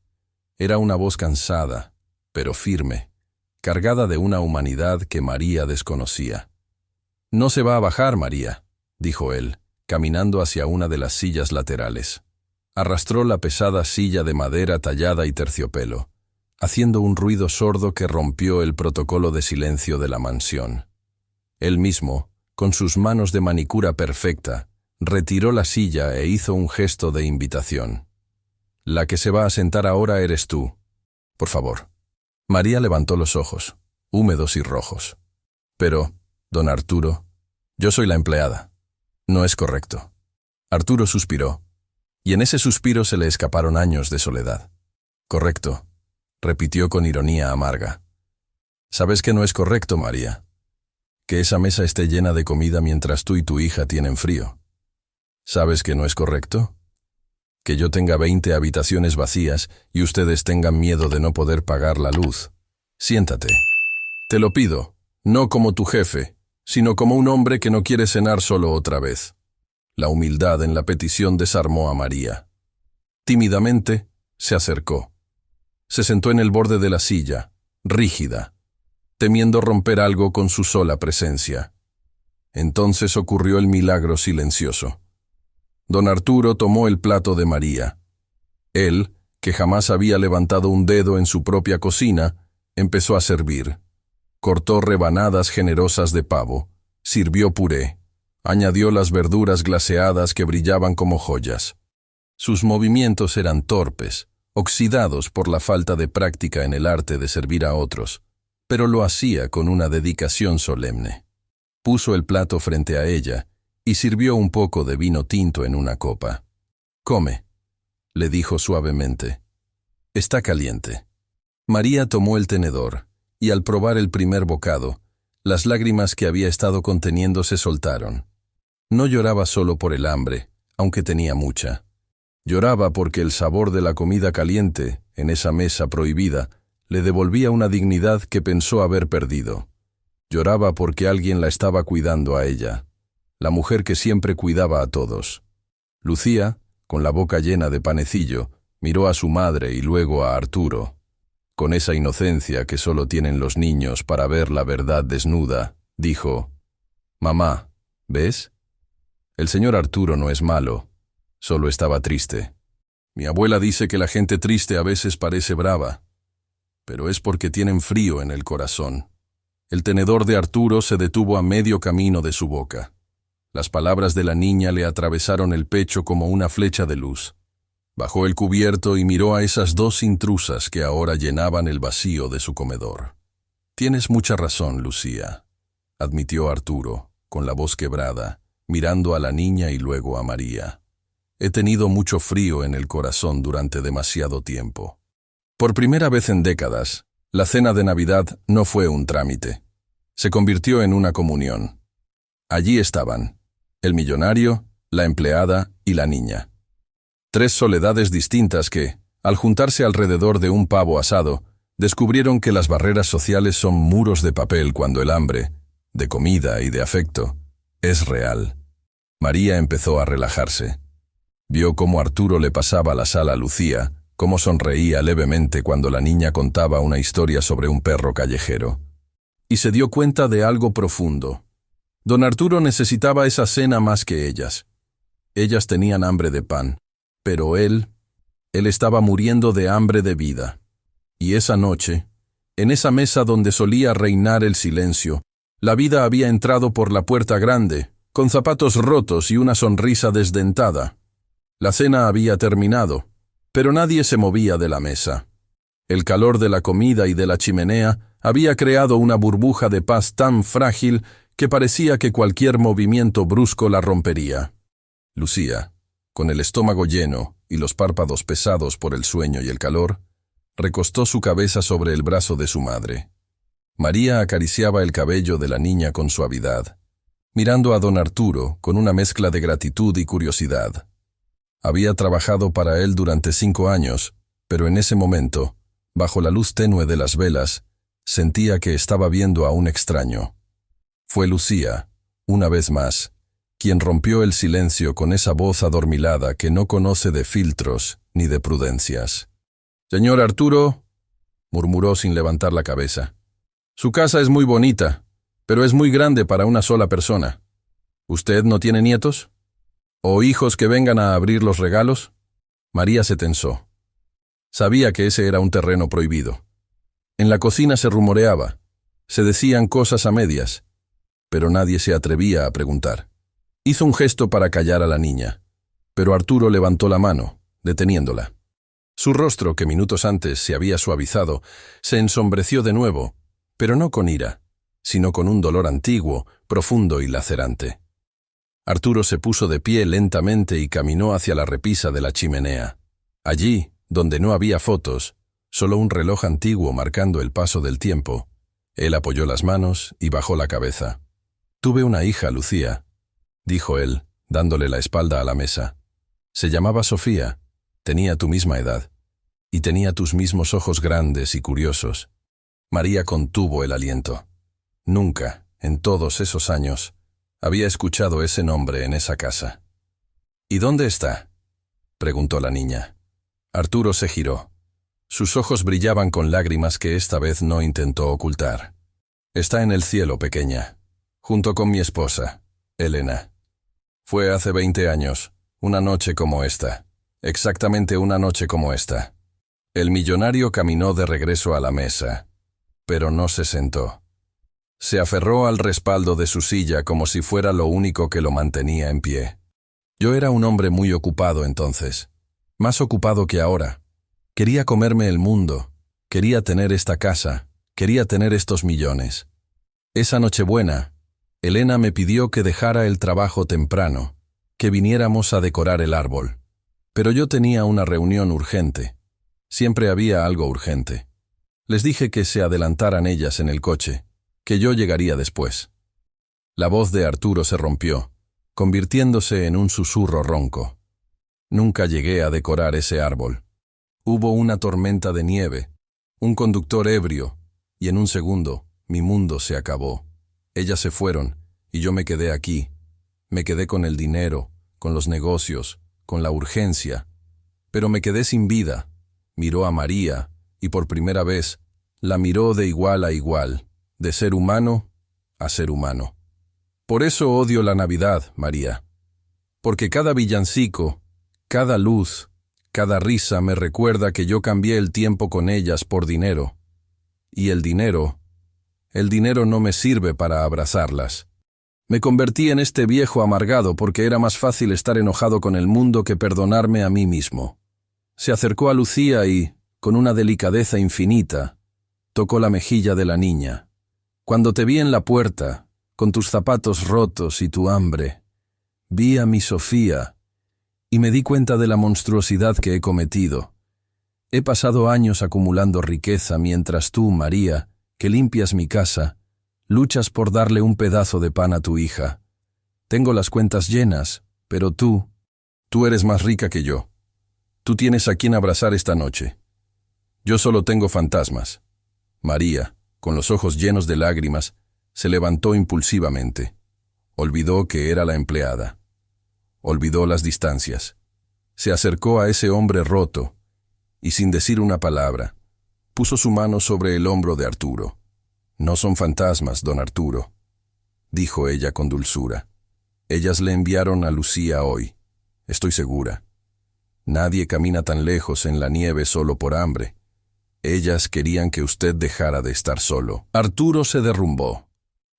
Era una voz cansada, pero firme, cargada de una humanidad que María desconocía. «No se va a bajar, María», dijo él, caminando hacia una de las sillas laterales. Arrastró la pesada silla de madera tallada y terciopelo, haciendo un ruido sordo que rompió el protocolo de silencio de la mansión. Él mismo, con sus manos de manicura perfecta, retiró la silla e hizo un gesto de invitación. «La que se va a sentar ahora eres tú», por favor. María levantó los ojos, húmedos y rojos. Pero, don Arturo, yo soy la empleada. No es correcto. Arturo suspiró, y en ese suspiro se le escaparon años de soledad. Correcto, repitió con ironía amarga. ¿Sabes que no es correcto, María? Que esa mesa esté llena de comida mientras tú y tu hija tienen frío. ¿Sabes que no es correcto? Que yo tenga 20 habitaciones vacías y ustedes tengan miedo de no poder pagar la luz. Siéntate. Te lo pido, no como tu jefe, sino como un hombre que no quiere cenar solo otra vez. La humildad en la petición desarmó a María. Tímidamente, se acercó. Se sentó en el borde de la silla, rígida, temiendo romper algo con su sola presencia. Entonces ocurrió el milagro silencioso. Don Arturo tomó el plato de María. Él, que jamás había levantado un dedo en su propia cocina, empezó a servir. Cortó rebanadas generosas de pavo, sirvió puré, añadió las verduras glaseadas que brillaban como joyas. Sus movimientos eran torpes, oxidados por la falta de práctica en el arte de servir a otros, pero lo hacía con una dedicación solemne. Puso el plato frente a ella y sirvió un poco de vino tinto en una copa. «Come», le dijo suavemente. «Está caliente». María tomó el tenedor, y al probar el primer bocado, las lágrimas que había estado conteniendo se soltaron. No lloraba solo por el hambre, aunque tenía mucha. Lloraba porque el sabor de la comida caliente, en esa mesa prohibida, le devolvía una dignidad que pensó haber perdido. Lloraba porque alguien la estaba cuidando a ella, la mujer que siempre cuidaba a todos. Lucía, con la boca llena de panecillo, miró a su madre y luego a Arturo. Con esa inocencia que solo tienen los niños para ver la verdad desnuda, dijo: «Mamá, ¿ves? El señor Arturo no es malo, solo estaba triste. Mi abuela dice que la gente triste a veces parece brava, pero es porque tienen frío en el corazón». El tenedor de Arturo se detuvo a medio camino de su boca. Las palabras de la niña le atravesaron el pecho como una flecha de luz. Bajó el cubierto y miró a esas dos intrusas que ahora llenaban el vacío de su comedor. «Tienes mucha razón, Lucía», admitió Arturo, con la voz quebrada, mirando a la niña y luego a María. «He tenido mucho frío en el corazón durante demasiado tiempo». Por primera vez en décadas, la cena de Navidad no fue un trámite. Se convirtió en una comunión. Allí estaban el millonario, la empleada y la niña. Tres soledades distintas que, al juntarse alrededor de un pavo asado, descubrieron que las barreras sociales son muros de papel cuando el hambre, de comida y de afecto, es real. María empezó a relajarse. Vio cómo Arturo le pasaba la sal a Lucía, cómo sonreía levemente cuando la niña contaba una historia sobre un perro callejero. Y se dio cuenta de algo profundo. Don Arturo necesitaba esa cena más que ellas. Ellas tenían hambre de pan, pero él estaba muriendo de hambre de vida. Y esa noche, en esa mesa donde solía reinar el silencio, la vida había entrado por la puerta grande, con zapatos rotos y una sonrisa desdentada. La cena había terminado, pero nadie se movía de la mesa. El calor de la comida y de la chimenea había creado una burbuja de paz tan frágil que parecía que cualquier movimiento brusco la rompería. Lucía, con el estómago lleno y los párpados pesados por el sueño y el calor, recostó su cabeza sobre el brazo de su madre. María acariciaba el cabello de la niña con suavidad, mirando a don Arturo con una mezcla de gratitud y curiosidad. Había trabajado para él durante 5 años, pero en ese momento, bajo la luz tenue de las velas, sentía que estaba viendo a un extraño. Fue Lucía, una vez más, quien rompió el silencio con esa voz adormilada que no conoce de filtros ni de prudencias. «Señor Arturo», murmuró sin levantar la cabeza, «su casa es muy bonita, pero es muy grande para una sola persona. ¿Usted no tiene nietos? ¿O hijos que vengan a abrir los regalos?» María se tensó. Sabía que ese era un terreno prohibido. En la cocina se rumoreaba, se decían cosas a medias, pero nadie se atrevía a preguntar. Hizo un gesto para callar a la niña, pero Arturo levantó la mano, deteniéndola. Su rostro, que minutos antes se había suavizado, se ensombreció de nuevo, pero no con ira, sino con un dolor antiguo, profundo y lacerante. Arturo se puso de pie lentamente y caminó hacia la repisa de la chimenea. Allí, donde no había fotos, solo un reloj antiguo marcando el paso del tiempo, él apoyó las manos y bajó la cabeza. «Tuve una hija, Lucía», dijo él, dándole la espalda a la mesa. «Se llamaba Sofía, tenía tu misma edad, y tenía tus mismos ojos grandes y curiosos». María contuvo el aliento. Nunca, en todos esos años, había escuchado ese nombre en esa casa. «¿Y dónde está?», preguntó la niña. Arturo se giró. Sus ojos brillaban con lágrimas que esta vez no intentó ocultar. «Está en el cielo, pequeña, junto con mi esposa, Elena. Fue hace 20 años, una noche como esta, exactamente una noche como esta». El millonario caminó de regreso a la mesa, pero no se sentó. Se aferró al respaldo de su silla como si fuera lo único que lo mantenía en pie. «Yo era un hombre muy ocupado entonces, más ocupado que ahora. Quería comerme el mundo, quería tener esta casa, quería tener estos millones. Esa Nochebuena, Elena me pidió que dejara el trabajo temprano, que viniéramos a decorar el árbol. Pero yo tenía una reunión urgente. Siempre había algo urgente. Les dije que se adelantaran ellas en el coche, que yo llegaría después». La voz de Arturo se rompió, convirtiéndose en un susurro ronco. «Nunca llegué a decorar ese árbol. Hubo una tormenta de nieve, un conductor ebrio, y en un segundo mi mundo se acabó. Ellas se fueron, y yo me quedé aquí. Me quedé con el dinero, con los negocios, con la urgencia. Pero me quedé sin vida». Miró a María, y por primera vez la miró de igual a igual, de ser humano a ser humano. «Por eso odio la Navidad, María. Porque cada villancico, cada luz, cada risa me recuerda que yo cambié el tiempo con ellas por dinero. Y el dinero no me sirve para abrazarlas. Me convertí en este viejo amargado porque era más fácil estar enojado con el mundo que perdonarme a mí mismo». Se acercó a Lucía y, con una delicadeza infinita, tocó la mejilla de la niña. «Cuando te vi en la puerta, con tus zapatos rotos y tu hambre, vi a mi Sofía y me di cuenta de la monstruosidad que he cometido. He pasado años acumulando riqueza mientras tú, María, que limpias mi casa, luchas por darle un pedazo de pan a tu hija. Tengo las cuentas llenas, pero tú eres más rica que yo. Tú tienes a quien abrazar esta noche. Yo solo tengo fantasmas». María, con los ojos llenos de lágrimas, se levantó impulsivamente. Olvidó que era la empleada. Olvidó las distancias. Se acercó a ese hombre roto y, sin decir una palabra, puso su mano sobre el hombro de Arturo. «No son fantasmas, don Arturo», dijo ella con dulzura. «Ellas le enviaron a Lucía hoy, estoy segura. Nadie camina tan lejos en la nieve solo por hambre. Ellas querían que usted dejara de estar solo». Arturo se derrumbó.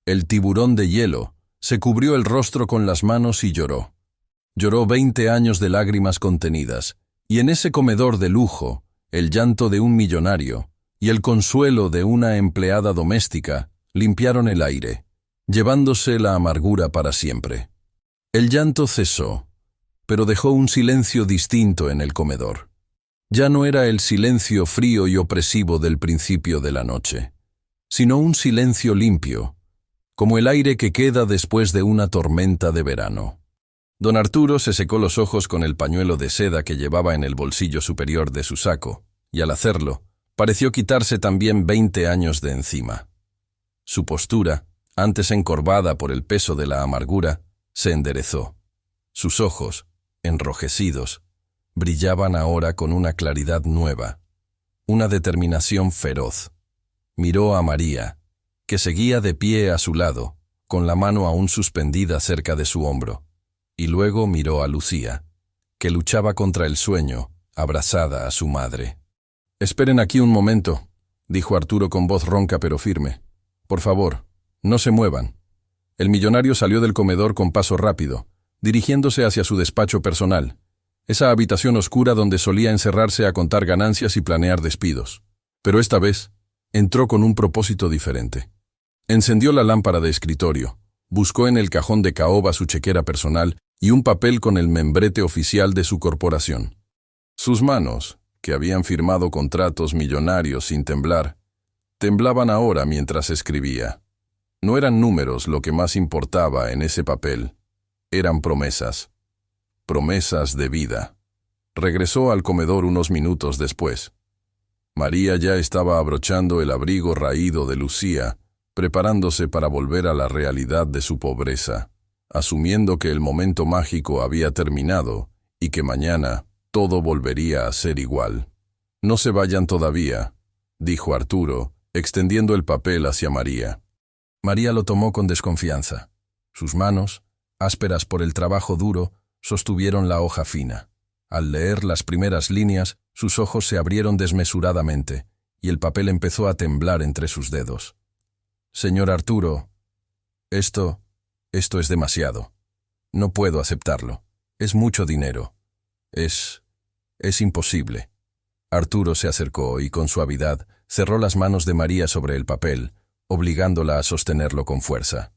El tiburón de hielo se cubrió el rostro con las manos y lloró. Lloró 20 años de lágrimas contenidas, y en ese comedor de lujo, el llanto de un millonario y el consuelo de una empleada doméstica limpiaron el aire, llevándose la amargura para siempre. El llanto cesó, pero dejó un silencio distinto en el comedor. Ya no era el silencio frío y opresivo del principio de la noche, sino un silencio limpio, como el aire que queda después de una tormenta de verano. Don Arturo se secó los ojos con el pañuelo de seda que llevaba en el bolsillo superior de su saco, y al hacerlo, pareció quitarse también 20 años de encima. Su postura, antes encorvada por el peso de la amargura, se enderezó. Sus ojos, enrojecidos, brillaban ahora con una claridad nueva, una determinación feroz. Miró a María, que seguía de pie a su lado, con la mano aún suspendida cerca de su hombro, y luego miró a Lucía, que luchaba contra el sueño, abrazada a su madre. «Esperen aquí un momento», dijo Arturo con voz ronca pero firme. «Por favor, no se muevan». El millonario salió del comedor con paso rápido, dirigiéndose hacia su despacho personal, esa habitación oscura donde solía encerrarse a contar ganancias y planear despidos. Pero esta vez, entró con un propósito diferente. Encendió la lámpara de escritorio, buscó en el cajón de caoba su chequera personal y un papel con el membrete oficial de su corporación. Sus manos, que habían firmado contratos millonarios sin temblar, temblaban ahora mientras escribía. No eran números lo que más importaba en ese papel, eran promesas. Promesas de vida. Regresó al comedor unos minutos después. María ya estaba abrochando el abrigo raído de Lucía, preparándose para volver a la realidad de su pobreza, asumiendo que el momento mágico había terminado y que mañana todo volvería a ser igual. «No se vayan todavía», dijo Arturo, extendiendo el papel hacia María. María lo tomó con desconfianza. Sus manos, ásperas por el trabajo duro, sostuvieron la hoja fina. Al leer las primeras líneas, sus ojos se abrieron desmesuradamente, y el papel empezó a temblar entre sus dedos. «Señor Arturo, esto es demasiado. No puedo aceptarlo. Es mucho dinero. Es imposible». Arturo se acercó y con suavidad cerró las manos de María sobre el papel, obligándola a sostenerlo con fuerza.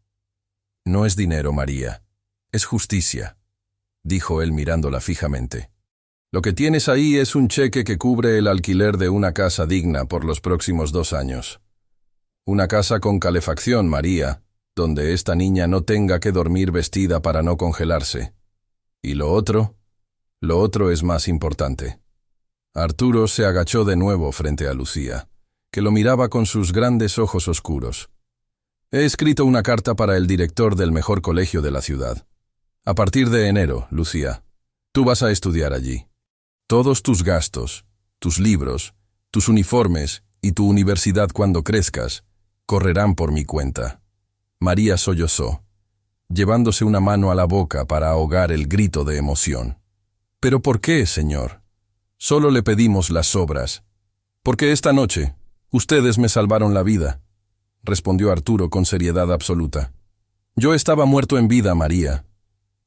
«No es dinero, María. Es justicia», dijo él mirándola fijamente. «Lo que tienes ahí es un cheque que cubre el alquiler de una casa digna por los próximos 2 años. Una casa con calefacción, María, donde esta niña no tenga que dormir vestida para no congelarse. Y lo otro es más importante». Arturo se agachó de nuevo frente a Lucía, que lo miraba con sus grandes ojos oscuros. «He escrito una carta para el director del mejor colegio de la ciudad. A partir de enero, Lucía, tú vas a estudiar allí. Todos tus gastos, tus libros, tus uniformes y tu universidad cuando crezcas, correrán por mi cuenta». María sollozó, llevándose una mano a la boca para ahogar el grito de emoción. «¿Pero por qué, señor? Solo le pedimos las sobras. Porque esta noche, ustedes me salvaron la vida», respondió Arturo con seriedad absoluta. «Yo estaba muerto en vida, María.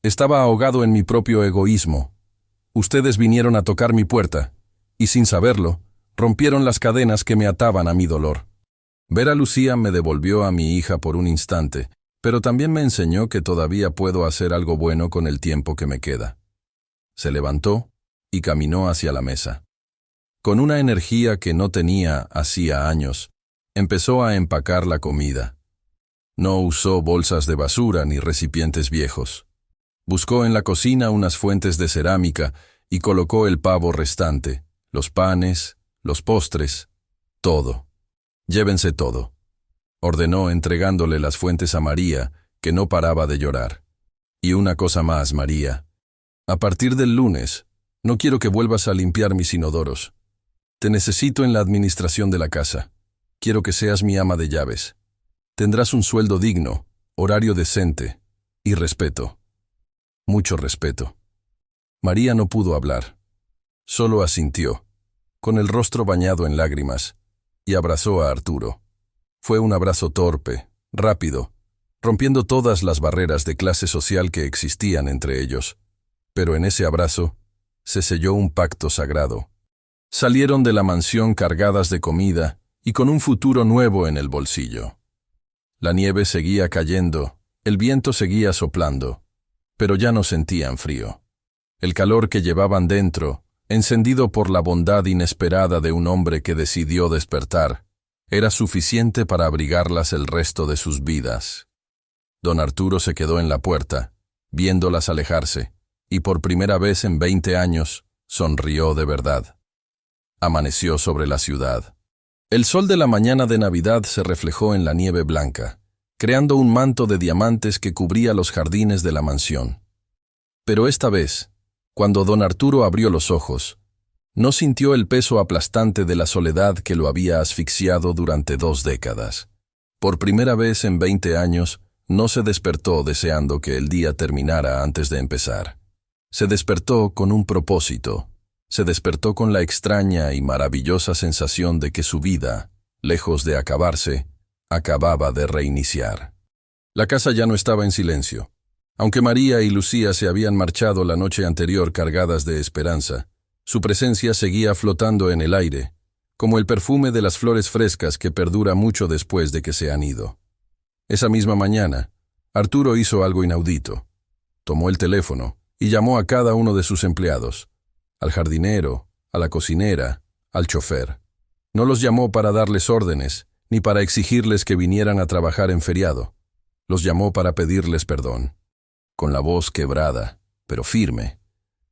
Estaba ahogado en mi propio egoísmo. Ustedes vinieron a tocar mi puerta, y sin saberlo, rompieron las cadenas que me ataban a mi dolor. Ver a Lucía me devolvió a mi hija por un instante, pero también me enseñó que todavía puedo hacer algo bueno con el tiempo que me queda». Se levantó y caminó hacia la mesa. Con una energía que no tenía hacía años, empezó a empacar la comida. No usó bolsas de basura ni recipientes viejos. Buscó en la cocina unas fuentes de cerámica y colocó el pavo restante, los panes, los postres, todo. «Llévense todo», ordenó entregándole las fuentes a María, que no paraba de llorar. «Y una cosa más, María. A partir del lunes, no quiero que vuelvas a limpiar mis inodoros. Te necesito en la administración de la casa. Quiero que seas mi ama de llaves. Tendrás un sueldo digno, horario decente y respeto. Mucho respeto». María no pudo hablar. Solo asintió, con el rostro bañado en lágrimas, y abrazó a Arturo. Fue un abrazo torpe, rápido, rompiendo todas las barreras de clase social que existían entre ellos. Pero en ese abrazo se selló un pacto sagrado. Salieron de la mansión cargadas de comida y con un futuro nuevo en el bolsillo. La nieve seguía cayendo, el viento seguía soplando, pero ya no sentían frío. El calor que llevaban dentro, encendido por la bondad inesperada de un hombre que decidió despertar, era suficiente para abrigarlas el resto de sus vidas. Don Arturo se quedó en la puerta, viéndolas alejarse, y por primera vez en 20 años sonrió de verdad. Amaneció sobre la ciudad. El sol de la mañana de Navidad se reflejó en la nieve blanca, creando un manto de diamantes que cubría los jardines de la mansión. Pero esta vez, cuando don Arturo abrió los ojos, no sintió el peso aplastante de la soledad que lo había asfixiado durante 2 décadas. Por primera vez en 20 años, no se despertó deseando que el día terminara antes de empezar. Se despertó con un propósito. Se despertó con la extraña y maravillosa sensación de que su vida, lejos de acabarse, acababa de reiniciar. La casa ya no estaba en silencio. Aunque María y Lucía se habían marchado la noche anterior cargadas de esperanza, su presencia seguía flotando en el aire, como el perfume de las flores frescas que perdura mucho después de que se han ido. Esa misma mañana, Arturo hizo algo inaudito. Tomó el teléfono y llamó a cada uno de sus empleados, al jardinero, a la cocinera, al chofer. No los llamó para darles órdenes, ni para exigirles que vinieran a trabajar en feriado. Los llamó para pedirles perdón. Con la voz quebrada, pero firme,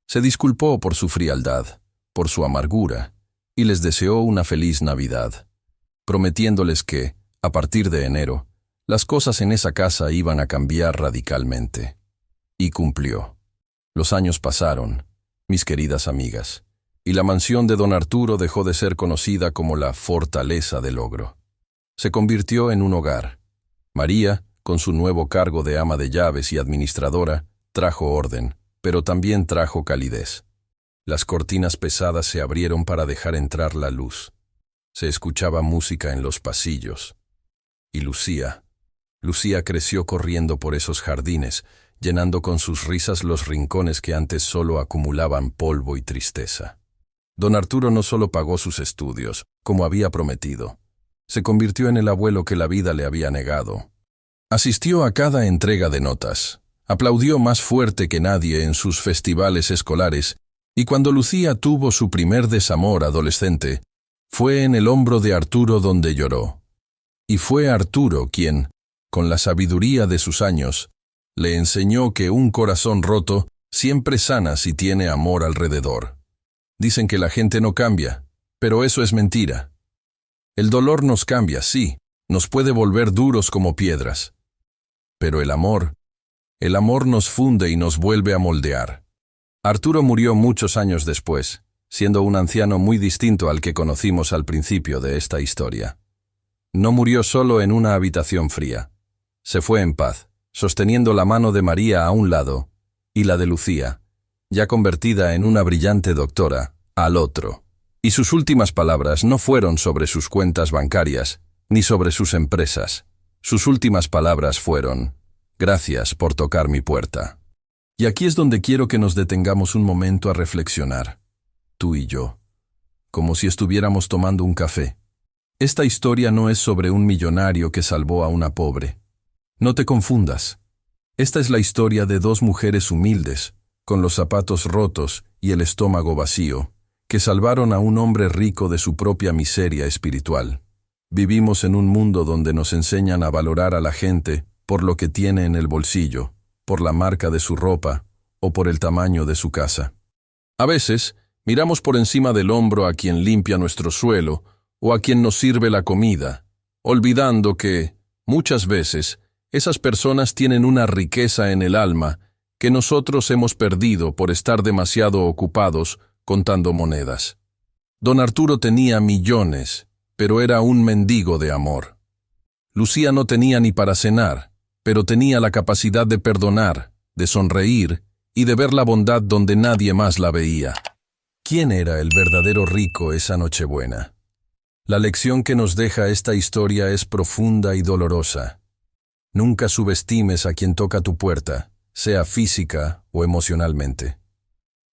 se disculpó por su frialdad, por su amargura, y les deseó una feliz Navidad, prometiéndoles que, a partir de enero, las cosas en esa casa iban a cambiar radicalmente. Y cumplió. Los años pasaron, mis queridas amigas, y la mansión de don Arturo dejó de ser conocida como la Fortaleza del Ogro. Se convirtió en un hogar. María, con su nuevo cargo de ama de llaves y administradora, trajo orden, pero también trajo calidez. Las cortinas pesadas se abrieron para dejar entrar la luz. Se escuchaba música en los pasillos. Y Lucía creció corriendo por esos jardines, llenando con sus risas los rincones que antes solo acumulaban polvo y tristeza. Don Arturo no solo pagó sus estudios, como había prometido. Se convirtió en el abuelo que la vida le había negado. Asistió a cada entrega de notas, aplaudió más fuerte que nadie en sus festivales escolares, y cuando Lucía tuvo su primer desamor adolescente, fue en el hombro de Arturo donde lloró. Y fue Arturo quien, con la sabiduría de sus años, le enseñó que un corazón roto siempre sana si tiene amor alrededor. Dicen que la gente no cambia, pero eso es mentira. El dolor nos cambia, sí, nos puede volver duros como piedras. Pero el amor nos funde y nos vuelve a moldear. Arturo murió muchos años después, siendo un anciano muy distinto al que conocimos al principio de esta historia. No murió solo en una habitación fría. Se fue en paz, sosteniendo la mano de María a un lado y la de Lucía, ya convertida en una brillante doctora, al otro. Y sus últimas palabras no fueron sobre sus cuentas bancarias, ni sobre sus empresas. Sus últimas palabras fueron: «Gracias por tocar mi puerta». Y aquí es donde quiero que nos detengamos un momento a reflexionar, tú y yo, como si estuviéramos tomando un café. Esta historia no es sobre un millonario que salvó a una pobre. No te confundas. Esta es la historia de dos mujeres humildes, con los zapatos rotos y el estómago vacío, que salvaron a un hombre rico de su propia miseria espiritual. Vivimos en un mundo donde nos enseñan a valorar a la gente por lo que tiene en el bolsillo, por la marca de su ropa o por el tamaño de su casa. A veces, miramos por encima del hombro a quien limpia nuestro suelo o a quien nos sirve la comida, olvidando que, muchas veces, esas personas tienen una riqueza en el alma que nosotros hemos perdido por estar demasiado ocupados contando monedas. Don Arturo tenía millones, pero era un mendigo de amor. Lucía no tenía ni para cenar, pero tenía la capacidad de perdonar, de sonreír y de ver la bondad donde nadie más la veía. ¿Quién era el verdadero rico esa Nochebuena? La lección que nos deja esta historia es profunda y dolorosa. Nunca subestimes a quien toca tu puerta, sea física o emocionalmente.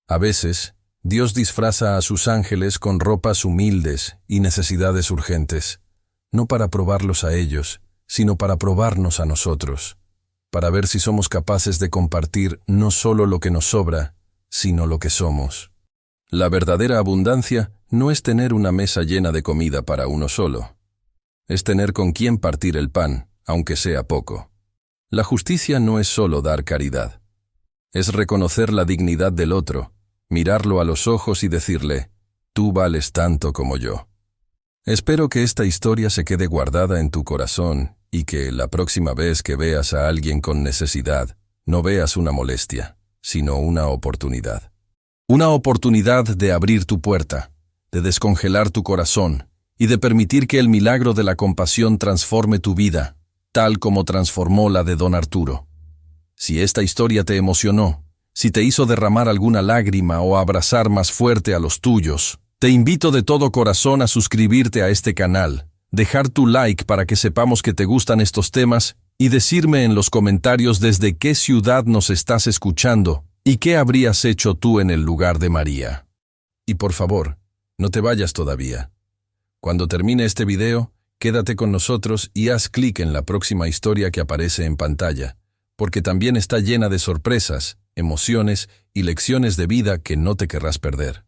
A veces, Dios disfraza a sus ángeles con ropas humildes y necesidades urgentes, no para probarlos a ellos, sino para probarnos a nosotros, para ver si somos capaces de compartir no solo lo que nos sobra, sino lo que somos. La verdadera abundancia no es tener una mesa llena de comida para uno solo. Es tener con quién partir el pan, aunque sea poco. La justicia no es solo dar caridad. Es reconocer la dignidad del otro, mirarlo a los ojos y decirle: «Tú vales tanto como yo». Espero que esta historia se quede guardada en tu corazón y que la próxima vez que veas a alguien con necesidad, no veas una molestia, sino una oportunidad. Una oportunidad de abrir tu puerta, de descongelar tu corazón y de permitir que el milagro de la compasión transforme tu vida, tal como transformó la de don Arturo. Si esta historia te emocionó, si te hizo derramar alguna lágrima o abrazar más fuerte a los tuyos, te invito de todo corazón a suscribirte a este canal, dejar tu like para que sepamos que te gustan estos temas y decirme en los comentarios desde qué ciudad nos estás escuchando y qué habrías hecho tú en el lugar de María. Y por favor, no te vayas todavía. Cuando termine este video, quédate con nosotros y haz clic en la próxima historia que aparece en pantalla, porque también está llena de sorpresas, emociones y lecciones de vida que no te querrás perder.